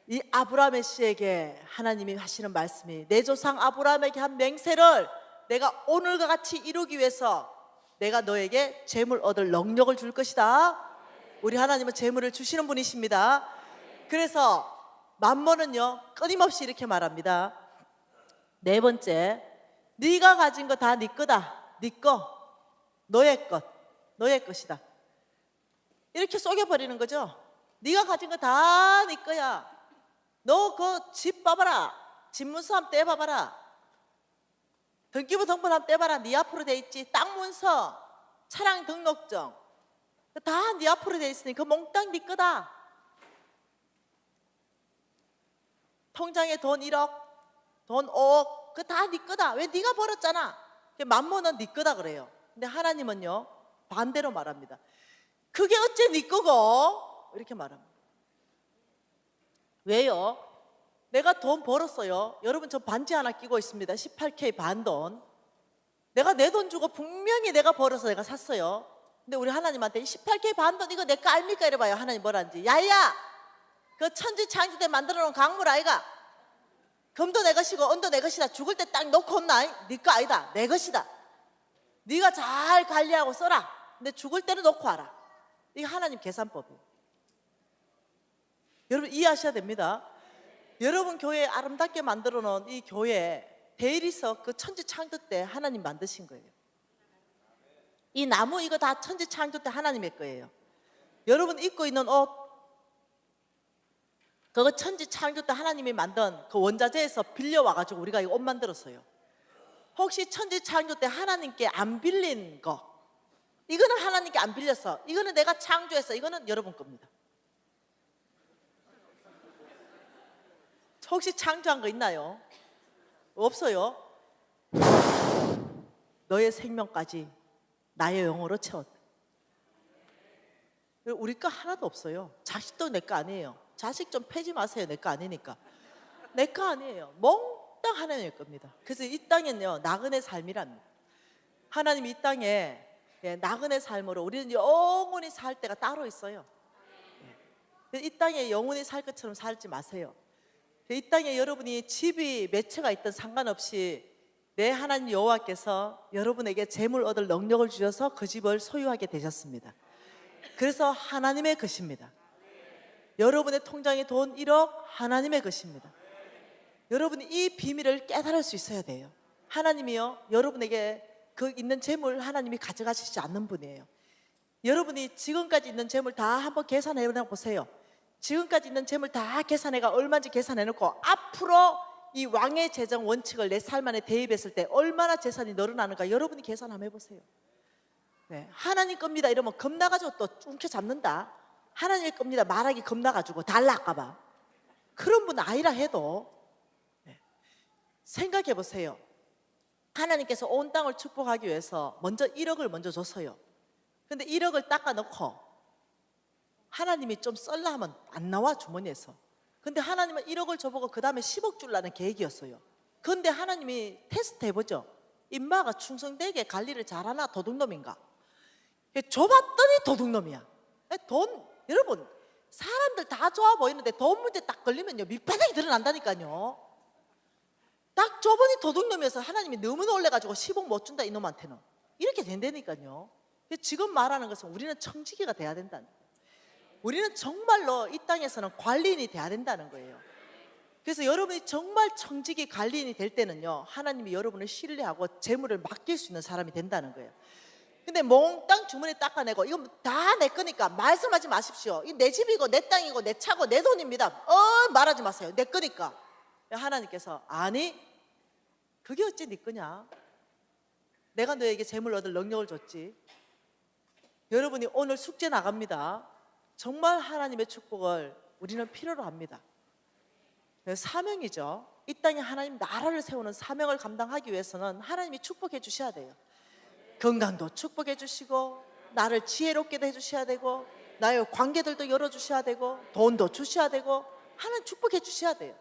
이 아브라함의 씨에게 하나님이 하시는 말씀이 내 조상 아브라함에게 한 맹세를 내가 오늘과 같이 이루기 위해서 내가 너에게 재물 얻을 능력을 줄 것이다. 우리 하나님은 재물을 주시는 분이십니다. 그래서 만몬은요 끊임없이 이렇게 말합니다. 네 번째, 네가 가진 거 다 네 거다. 네 거, 너의 것, 너의 것이다. 이렇게 속여버리는 거죠. 네가 가진 거 다 네 거야. 너 그 집 봐봐라. 집 문서 한번 떼봐봐라. 등기부 등본 한번 떼봐라. 네 앞으로 돼 있지. 땅 문서, 차량 등록증 다 네 앞으로 돼 있으니 그 몽땅 네 거다. 통장에 돈 1억, 돈 5억 그 다 네 거다. 왜? 네가 벌었잖아. 만몬은 네 거다 그래요. 근데 하나님은요 반대로 말합니다. 그게 어째 네 거고? 이렇게 말합니다. 왜요? 내가 돈 벌었어요. 여러분 저 반지 하나 끼고 있습니다. 18K 반돈. 내가 내 돈 주고 분명히 내가 벌어서 내가 샀어요. 근데 우리 하나님한테 18K 반돈 이거 내 거 알니까 이래봐요. 하나님 뭐라는지. 야야 그 천지창조 때 만들어 놓은 강물 아이가. 금도 내 것이고 은도 내 것이다. 죽을 때 딱 놓고 온나. 네 거 아니다. 내 것이다. 네가 잘 관리하고 써라. 근데 죽을 때는 놓고 와라. 이게 하나님 계산법이에요. 여러분 이해하셔야 됩니다. 여러분 교회 아름답게 만들어 놓은 이 교회 대리석 그 천지창조 때 하나님 만드신 거예요. 이 나무 이거 다 천지창조 때 하나님의 거예요. 여러분 입고 있는 옷 그거 천지창조 때 하나님이 만든 그 원자재에서 빌려와가지고 우리가 이 옷 만들었어요. 혹시 천지창조 때 하나님께 안 빌린 거 이거는 하나님께 안 빌렸어. 이거는 내가 창조했어. 이거는 여러분 겁니다. 혹시 창조한 거 있나요? 없어요. 너의 생명까지 나의 영으로 채웠다. 우리 거 하나도 없어요. 자식도 내 거 아니에요. 자식 좀 패지 마세요. 내 거 아니니까. 내 거 아니에요. 몽땅 하나님의 겁니다. 그래서 이 땅엔요 나그네 삶이랍니다. 하나님 이 땅에 나그네 삶으로 우리는 영원히 살 때가 따로 있어요. 이 땅에 영원히 살 것처럼 살지 마세요. 이 땅에 여러분이 집이 몇 채가 있든 상관없이 내 하나님 여호와께서 여러분에게 재물 얻을 능력을 주셔서 그 집을 소유하게 되셨습니다. 그래서 하나님의 것입니다. 여러분의 통장에 돈 1억 하나님의 것입니다. 여러분이 이 비밀을 깨달을 수 있어야 돼요. 하나님이요 여러분에게 그 있는 재물 하나님이 가져가시지 않는 분이에요. 여러분이 지금까지 있는 재물 다 한번 계산해 보세요. 지금까지 있는 재물 다 계산해가 얼마인지 계산해 놓고 앞으로 이 왕의 재정 원칙을 내 삶 안에 대입했을 때 얼마나 재산이 늘어나는가 여러분이 계산 한번 해보세요. 네, 하나님 겁니다 이러면 겁나가지고 또 움켜잡는다. 하나님의 겁니다 말하기 겁나가지고 달라할까봐. 그런 분 아니라 해도 생각해 보세요. 하나님께서 온 땅을 축복하기 위해서 먼저 1억을 먼저 줬어요. 근데 1억을 닦아놓고 하나님이 좀 썰라 하면 안 나와 주머니에서. 근데 하나님은 1억을 줘보고 그 다음에 10억 주려는 계획이었어요. 근데 하나님이 테스트 해보죠. 인마가 충성되게 관리를 잘하나 도둑놈인가. 줘봤더니 도둑놈이야. 돈 여러분 사람들 다 좋아 보이는데 돈 문제 딱 걸리면요 밑바닥이 드러난다니까요. 딱 저번이 도둑놈이어서 하나님이 너무 놀래가지고 10억 못 준다 이놈한테는. 이렇게 된다니까요. 지금 말하는 것은 우리는 청지기가 돼야 된다는 거예요. 우리는 정말로 이 땅에서는 관리인이 돼야 된다는 거예요. 그래서 여러분이 정말 청지기 관리인이 될 때는요 하나님이 여러분을 신뢰하고 재물을 맡길 수 있는 사람이 된다는 거예요. 근데 몽땅 주머니 닦아내고 이건 다 내 거니까 말씀하지 마십시오. 이 내 집이고 내 땅이고 내 차고 내 돈입니다. 말하지 마세요. 내 거니까. 하나님께서 아니 그게 어째 네 거냐. 내가 너에게 재물 얻을 능력을 줬지. 여러분이 오늘 숙제 나갑니다. 정말 하나님의 축복을 우리는 필요로 합니다. 사명이죠. 이 땅에 하나님 나라를 세우는 사명을 감당하기 위해서는 하나님이 축복해 주셔야 돼요. 건강도 축복해 주시고 나를 지혜롭게 해주셔야 되고 나의 관계들도 열어주셔야 되고 돈도 주셔야 되고 하나님 축복해 주셔야 돼요.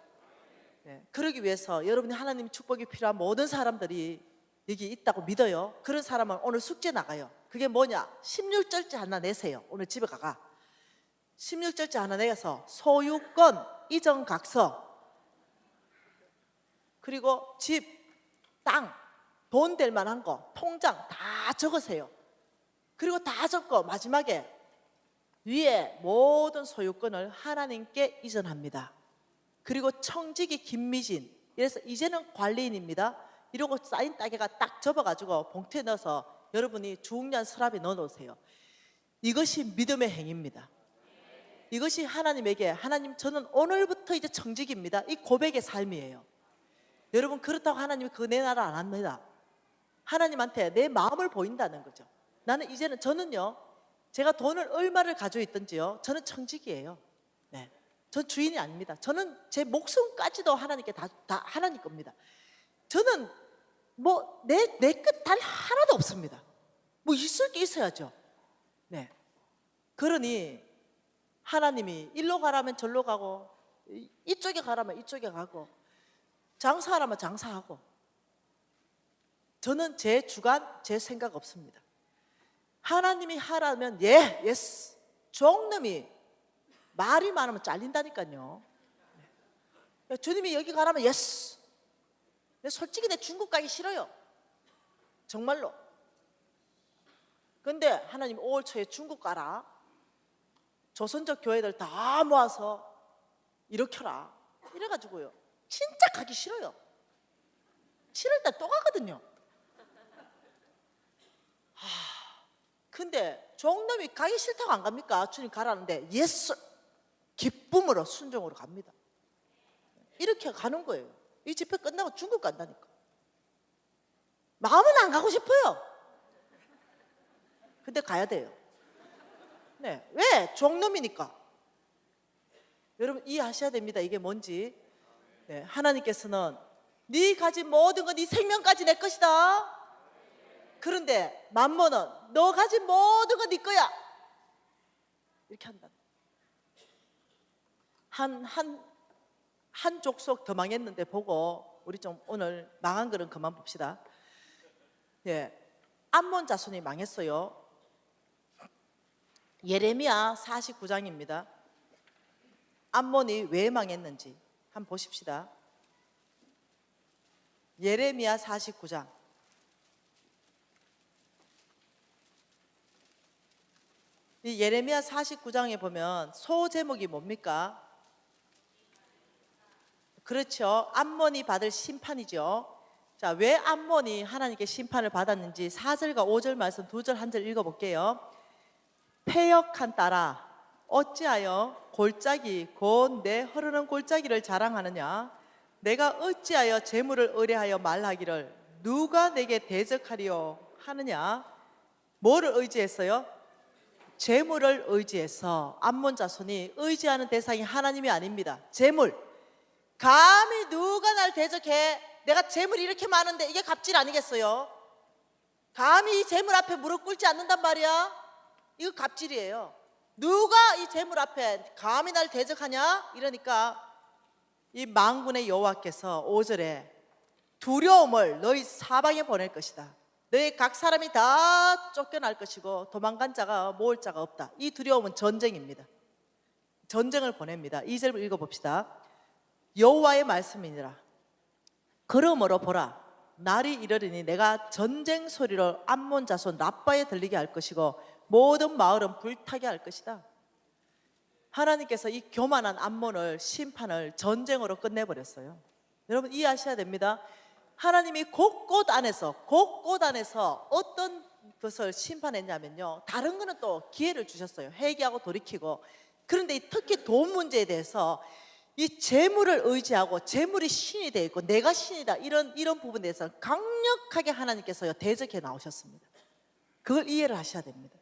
그러기 위해서 여러분이 하나님 축복이 필요한 모든 사람들이 여기 있다고 믿어요. 그런 사람은 오늘 숙제 나가요. 그게 뭐냐? 16절째 하나 내세요. 오늘 집에 가가 16절째 하나 내서 소유권, 이전각서 그리고 집, 땅, 돈 될 만한 거, 통장 다 적으세요. 그리고 다 적고 마지막에 위에 모든 소유권을 하나님께 이전합니다. 그리고 청지기 김미진 이래서 이제는 관리인입니다. 이러고 사인 따개가 딱 접어가지고 봉투에 넣어서 여러분이 주홍련 서랍에 넣어놓으세요. 이것이 믿음의 행위입니다. 이것이 하나님에게 하나님 저는 오늘부터 이제 청지기입니다. 이 고백의 삶이에요. 여러분 그렇다고 하나님이 그거 내 나라 안 합니다. 하나님한테 내 마음을 보인다는 거죠. 나는 이제는 저는요 제가 돈을 얼마를 가지고 있든지요 저는 청지기예요. 네, 전 주인이 아닙니다. 저는 제 목숨까지도 하나님께 다 하나님 겁니다. 저는 뭐 내 끝 단 하나도 없습니다. 뭐 있을 게 있어야죠. 네, 그러니 하나님이 일로 가라면 절로 가고 이쪽에 가라면 이쪽에 가고 장사하라면 장사하고 저는 제 주관 제 생각 없습니다. 하나님이 하라면 예스. 종놈이 말이 많으면 잘린다니까요. 주님이 여기 가라면 예스. 솔직히 내 중국 가기 싫어요. 정말로. 근데 하나님 5월 초에 중국 가라. 조선족 교회들 다 모아서 일으켜라. 이래가지고요. 진짜 가기 싫어요. 7월달 또 가거든요. 근데 종놈이 가기 싫다고 안 갑니까? 주님 가라는데 예스. 기쁨으로 순종으로 갑니다. 이렇게 가는 거예요. 이 집회 끝나고 중국 간다니까. 마음은 안 가고 싶어요. 근데 가야 돼요. 네, 왜? 종놈이니까. 여러분 이해하셔야 됩니다. 이게 뭔지. 네, 하나님께서는 네 가진 모든 건 네 생명까지 내 것이다. 그런데 만몬은 너 가진 모든 건 네 거야. 이렇게 한다. 한 족속 더 망했는데 보고 우리 좀 오늘 망한 거는 그만 봅시다. 예, 암몬 자손이 망했어요. 예레미야 49장입니다. 암몬이 왜 망했는지 한번 보십시다. 예레미야 49장. 이 예레미야 49장에 보면 소제목이 뭡니까? 그렇죠. 암몬이 받을 심판이죠. 자, 왜 암몬이 하나님께 심판을 받았는지 4절과 5절 말씀 2절 1절 읽어볼게요. 패역한 딸아 어찌하여 골짜기 곧 내 흐르는 골짜기를 자랑하느냐. 내가 어찌하여 재물을 의뢰하여 말하기를 누가 내게 대적하리요 하느냐? 뭐를 의지했어요? 재물을 의지해서 암몬 자손이 의지하는 대상이 하나님이 아닙니다. 재물. 감히 누가 날 대적해? 내가 재물이 이렇게 많은데 이게 갑질 아니겠어요? 감히 이 재물 앞에 무릎 꿇지 않는단 말이야? 이거 갑질이에요. 누가 이 재물 앞에 감히 날 대적하냐? 이러니까 이 만군의 여호와께서 5절에 두려움을 너희 사방에 보낼 것이다. 너희 각 사람이 다 쫓겨날 것이고 도망간 자가 모을 자가 없다. 이 두려움은 전쟁입니다. 전쟁을 보냅니다. 2절 읽어봅시다. 여호와의 말씀이니라. 그러므로 보라, 날이 이르리니 내가 전쟁 소리를 암몬 자손 라빠에 들리게 할 것이고 모든 마을은 불타게 할 것이다. 하나님께서 이 교만한 암몬을 심판을 전쟁으로 끝내버렸어요. 여러분 이해하셔야 됩니다. 하나님이 곳곳 안에서 어떤 것을 심판했냐면요, 다른 거는 또 기회를 주셨어요. 회개하고 돌이키고. 그런데 특히 돈 문제에 대해서 이 재물을 의지하고 재물이 신이 되어 있고 내가 신이다, 이런 부분에 대해서 강력하게 하나님께서 대적해 나오셨습니다. 그걸 이해를 하셔야 됩니다.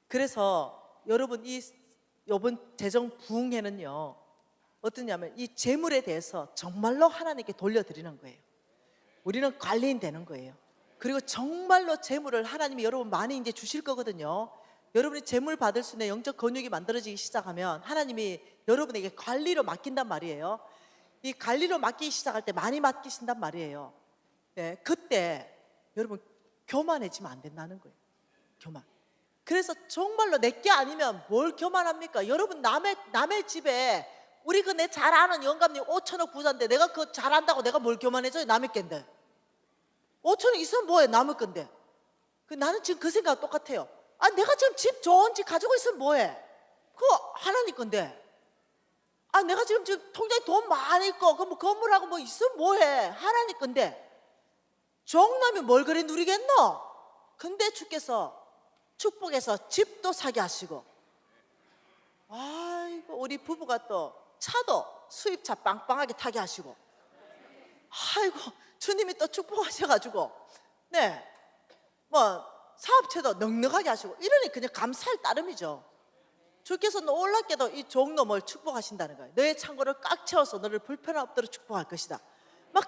그래서 여러분 이번 재정 부흥회는요 어떠냐면 이 재물에 대해서 정말로 하나님께 돌려드리는 거예요. 우리는 관리인 되는 거예요. 그리고 정말로 재물을 하나님이 여러분 많이 이제 주실 거거든요. 여러분이 재물 받을 수 있는 영적 근육이 만들어지기 시작하면 하나님이 여러분에게 관리로 맡긴단 말이에요. 이 관리로 맡기기 시작할 때 많이 맡기신단 말이에요. 네, 그때 여러분 교만해지면 안 된다는 거예요. 교만. 그래서 정말로 내게 아니면 뭘 교만합니까? 여러분 남의 집에 우리 내 잘 아는 영감님 5천억 부자인데 내가 그거 잘한다고 내가 뭘 교만해져요? 남의 겐데 5천억 있으면 뭐해? 남의 건데. 나는 지금 그 생각 똑같아요. 내가 지금 좋은 집 가지고 있으면 뭐해? 그거 하나님 건데. 내가 지금 통장에 돈 많이 있고 그 건물하고 뭐 있으면 뭐해? 하나님 건데. 종남이 뭘 그리 누리겠노? 근데 주께서 축복해서 집도 사게 하시고, 아이고 우리 부부가 또 차도 수입차 빵빵하게 타게 하시고, 아이고 주님이 또 축복하셔가지고 뭐 사업체도 넉넉하게 하시고, 이러니 그냥 감사할 따름이죠. 주께서 놀랍게도 이 종놈을 축복하신다는 거예요. 너의 창고를 꽉 채워서 너를 불편함 없도록 축복할 것이다.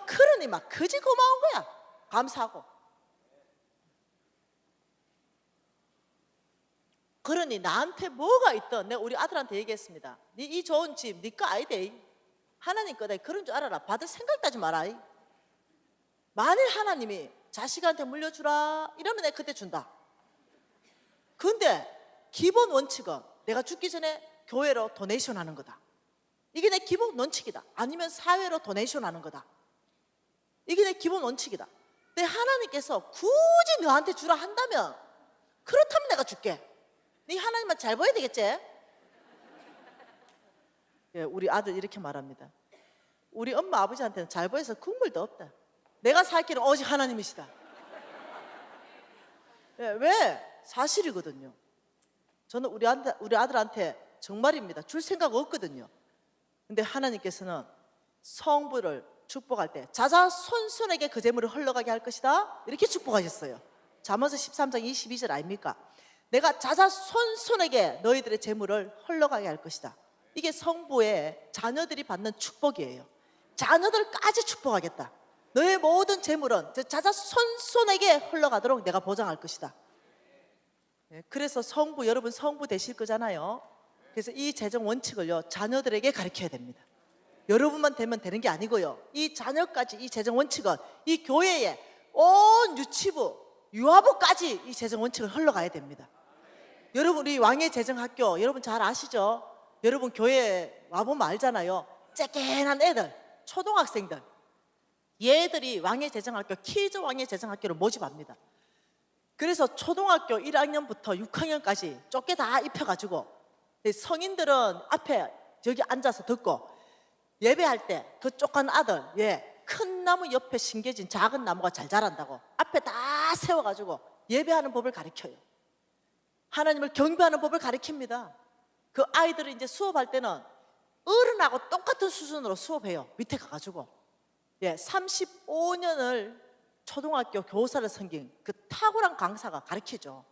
그러니 그지 고마운 거야. 감사하고. 그러니 나한테 뭐가 있든 내가 우리 아들한테 얘기했습니다. 이 좋은 집 네 거 아이데, 하나님 거다. 그런 줄 알아라. 받을 생각도 하지 마라. 만일 하나님이 자식한테 물려주라 이러면 내가 그때 준다. 근데 기본 원칙은 내가 죽기 전에 교회로 도네이션 하는 거다. 이게 내 기본 원칙이다. 아니면 사회로 도네이션 하는 거다. 이게 내 기본 원칙이다. 근데 하나님께서 굳이 너한테 주라 한다면, 그렇다면 내가 줄게. 네 하나님만 잘 보여야 되겠지? 예, 우리 아들 이렇게 말합니다. 우리 엄마 아버지한테는 잘 보여서 국물도 없다. 내가 살 길은 오직 하나님이시다. 예, 왜? 사실이거든요. 저는 우리 아들한테 정말입니다. 줄 생각 없거든요. 근데 하나님께서는 성부를 축복할 때 자자손손에게 그 재물을 흘러가게 할 것이다, 이렇게 축복하셨어요. 잠언서 13장 22절 아닙니까? 내가 자자손손에게 너희들의 재물을 흘러가게 할 것이다. 이게 성부의 자녀들이 받는 축복이에요. 자녀들까지 축복하겠다. 너의 모든 재물은 자자손손에게 흘러가도록 내가 보장할 것이다. 그래서 성부, 여러분 성부 되실 거잖아요. 그래서 이 재정 원칙을요 자녀들에게 가르쳐야 됩니다. 여러분만 되면 되는 게 아니고요, 이 자녀까지 이 재정 원칙은 이 교회에 온 유치부, 유아부까지 이 재정 원칙을 흘러가야 됩니다. 여러분 우리 왕의 재정학교 여러분 잘 아시죠? 여러분 교회에 와보면 알잖아요. 쬐끈한 애들, 초등학생들, 얘들이 왕의 재정학교, 키즈 왕의 재정학교를 모집합니다. 그래서 초등학교 1학년부터 6학년까지 좁게 다 입혀가지고 성인들은 앞에 저기 앉아서 듣고, 예배할 때 그 쫓간 아들, 큰 나무 옆에 심겨진 작은 나무가 잘 자란다고 앞에 다 세워가지고 예배하는 법을 가르쳐요. 하나님을 경배하는 법을 가르칩니다. 그 아이들을 이제 수업할 때는 어른하고 똑같은 수준으로 수업해요. 밑에 가가지고 35년을 초등학교 교사를 섬긴 그 탁월한 강사가 가르치죠.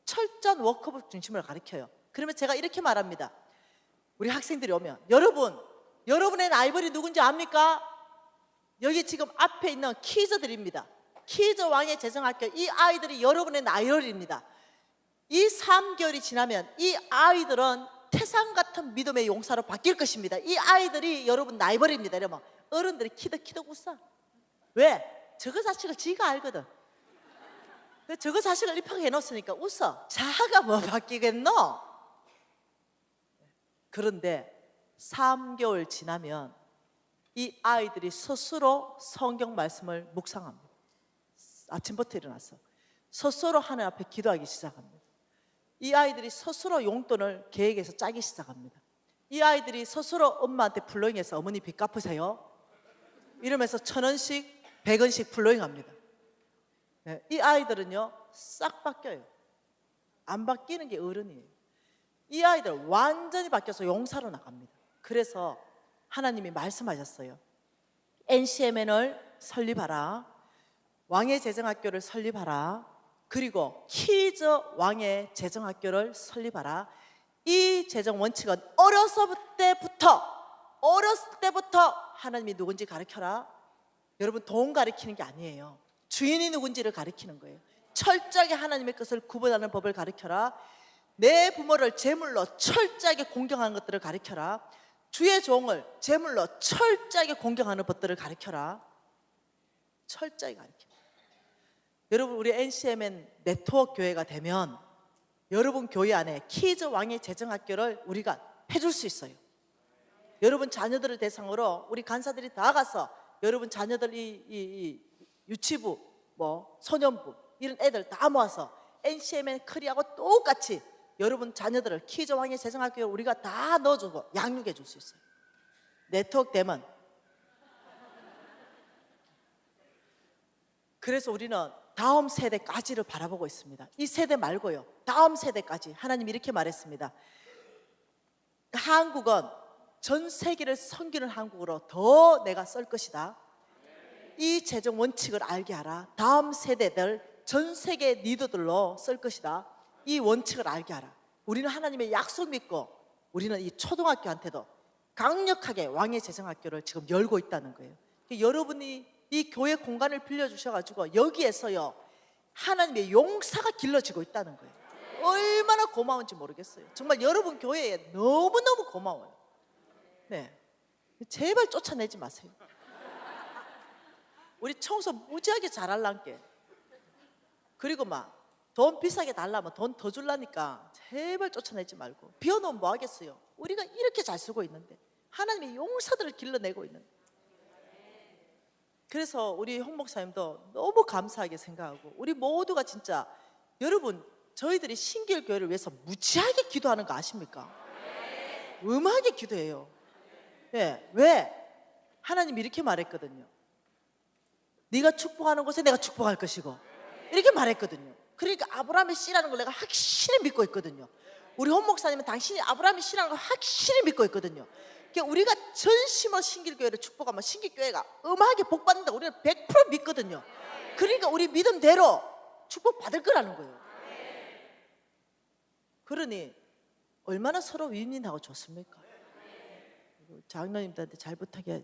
철저한 워크북 중심으로 가르쳐요. 그러면 제가 이렇게 말합니다. 우리 학생들이 오면 여러분의 라이벌이 누군지 압니까? 여기 지금 앞에 있는 키즈들입니다. 키즈 왕의 재정학교, 이 아이들이 여러분의 라이벌입니다. 이 3개월이 지나면 이 아이들은 태산 같은 믿음의 용사로 바뀔 것입니다. 이 아이들이 여러분 라이벌입니다. 이러면 어른들이 키득키득 웃어. 왜? 저거 자식을 지가 알거든. 저거 자식을 입학해 놓았으니까 웃어. 자가 뭐 바뀌겠노? 그런데 3개월 지나면 이 아이들이 스스로 성경 말씀을 묵상합니다. 아침부터 일어나서 스스로 하나님 앞에 기도하기 시작합니다. 이 아이들이 스스로 용돈을 계획해서 짜기 시작합니다. 이 아이들이 스스로 엄마한테 플로잉해서 어머니 빚 갚으세요 이러면서 1,000원씩 100원씩 플로잉합니다. 이 아이들은요 싹 바뀌어요. 안 바뀌는 게 어른이에요. 이 아이들 완전히 바뀌어서 용사로 나갑니다. 그래서 하나님이 말씀하셨어요. NCMN을 설립하라, 왕의 재정학교를 설립하라, 그리고 키즈 왕의 재정학교를 설립하라. 이 재정 원칙은 어렸을 때부터 하나님이 누군지 가르쳐라. 여러분 돈 가르치는 게 아니에요. 주인이 누군지를 가르치는 거예요. 철저하게 하나님의 것을 구분하는 법을 가르쳐라. 내 부모를 제물로 철저하게 공경하는 것들을 가르쳐라. 주의 종을 제물로 철저하게 공경하는 법들을 가르쳐라. 철저하게 가르쳐. 여러분 우리 NCMN 네트워크 교회가 되면 여러분 교회 안에 키즈 왕의 재정학교를 우리가 해줄 수 있어요. 여러분 자녀들을 대상으로 우리 간사들이 다 가서 여러분 자녀들 이 유치부 소년부 이런 애들 다 모아서 NCMN 커리하고 똑같이 여러분 자녀들을 키즈 왕의 재정학교에 우리가 다 넣어주고 양육해 줄 수 있어요. 네트워크 되면. 그래서 우리는 다음 세대까지를 바라보고 있습니다. 이 세대 말고요 다음 세대까지. 하나님이 이렇게 말했습니다. 한국은 전 세계를 섬기는 한국으로 더 내가 썰 것이다. 이 재정 원칙을 알게 하라. 다음 세대들 전 세계 리더들로 썰 것이다. 이 원칙을 알게 하라. 우리는 하나님의 약속 믿고 우리는 이 초등학교한테도 강력하게 왕의 재정학교를 지금 열고 있다는 거예요. 여러분이 이 교회 공간을 빌려주셔가지고 여기에서요 하나님의 용사가 길러지고 있다는 거예요. 얼마나 고마운지 모르겠어요. 정말 여러분 교회에 너무너무 고마워요. 네, 제발 쫓아내지 마세요. 우리 청소 무지하게 잘하려니까. 그리고 막 돈 비싸게 달라면 돈 더 줄라니까 제발 쫓아내지 말고. 비워놓으면 뭐 하겠어요. 우리가 이렇게 잘 쓰고 있는데 하나님의 용사들을 길러내고 있는데. 그래서 우리 홍 목사님도 너무 감사하게 생각하고 우리 모두가 진짜 여러분 저희들이 신길교회를 위해서 무지하게 기도하는 거 아십니까? 음하게 기도해요. 네, 왜? 하나님이 이렇게 말했거든요. 네가 축복하는 곳에 내가 축복할 것이고 이렇게 말했거든요. 그러니까 아브라함의 씨라는 걸 내가 확실히 믿고 있거든요. 우리 홍 목사님은 당신이 아브라함의 씨라는 걸 확실히 믿고 있거든요. 그러니까 우리가 전심으로 신길교회를 축복하면 신길교회가 음하게 복받는다 우리는 100% 믿거든요. 그러니까 우리 믿음대로 축복받을 거라는 거예요. 그러니 얼마나 서로 윈윈하고 좋습니까? 장로님들한테 잘 부탁해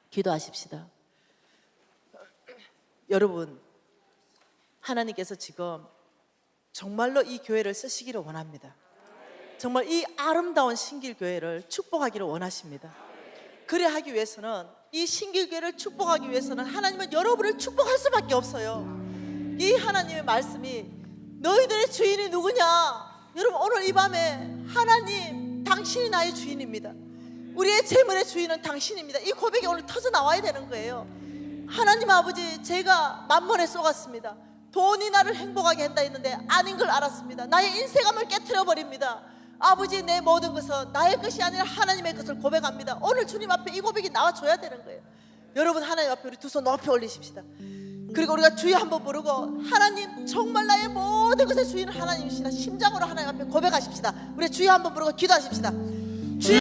기도하십시다. 여러분 하나님께서 지금 정말로 이 교회를 쓰시기를 원합니다. 정말 이 아름다운 신길교회를 축복하기를 원하십니다. 그래 하기 위해서는 이 신길교회를 축복하기 위해서는 하나님은 여러분을 축복할 수밖에 없어요. 이 하나님의 말씀이 너희들의 주인이 누구냐? 여러분 오늘 이 밤에 하나님 당신이 나의 주인입니다. 우리의 재물의 주인은 당신입니다. 이 고백이 오늘 터져 나와야 되는 거예요. 하나님 아버지 제가 만번에 쏘갔습니다. 돈이 나를 행복하게 한다 했는데 아닌 걸 알았습니다. 나의 인생감을 깨트려 버립니다. 아버지 내 모든 것은 나의 것이 아니라 하나님의 것을 고백합니다. 오늘 주님 앞에 이 고백이 나와줘야 되는 거예요. 여러분 하나님 앞에 우리 두 손 높이 올리십시다. 그리고 우리가 주여 한번 부르고 하나님 정말 나의 모든 것의 주인은 하나님이시다. 심장으로 하나님 앞에 고백하십시다. 우리 주여 한번 부르고 기도하십시다.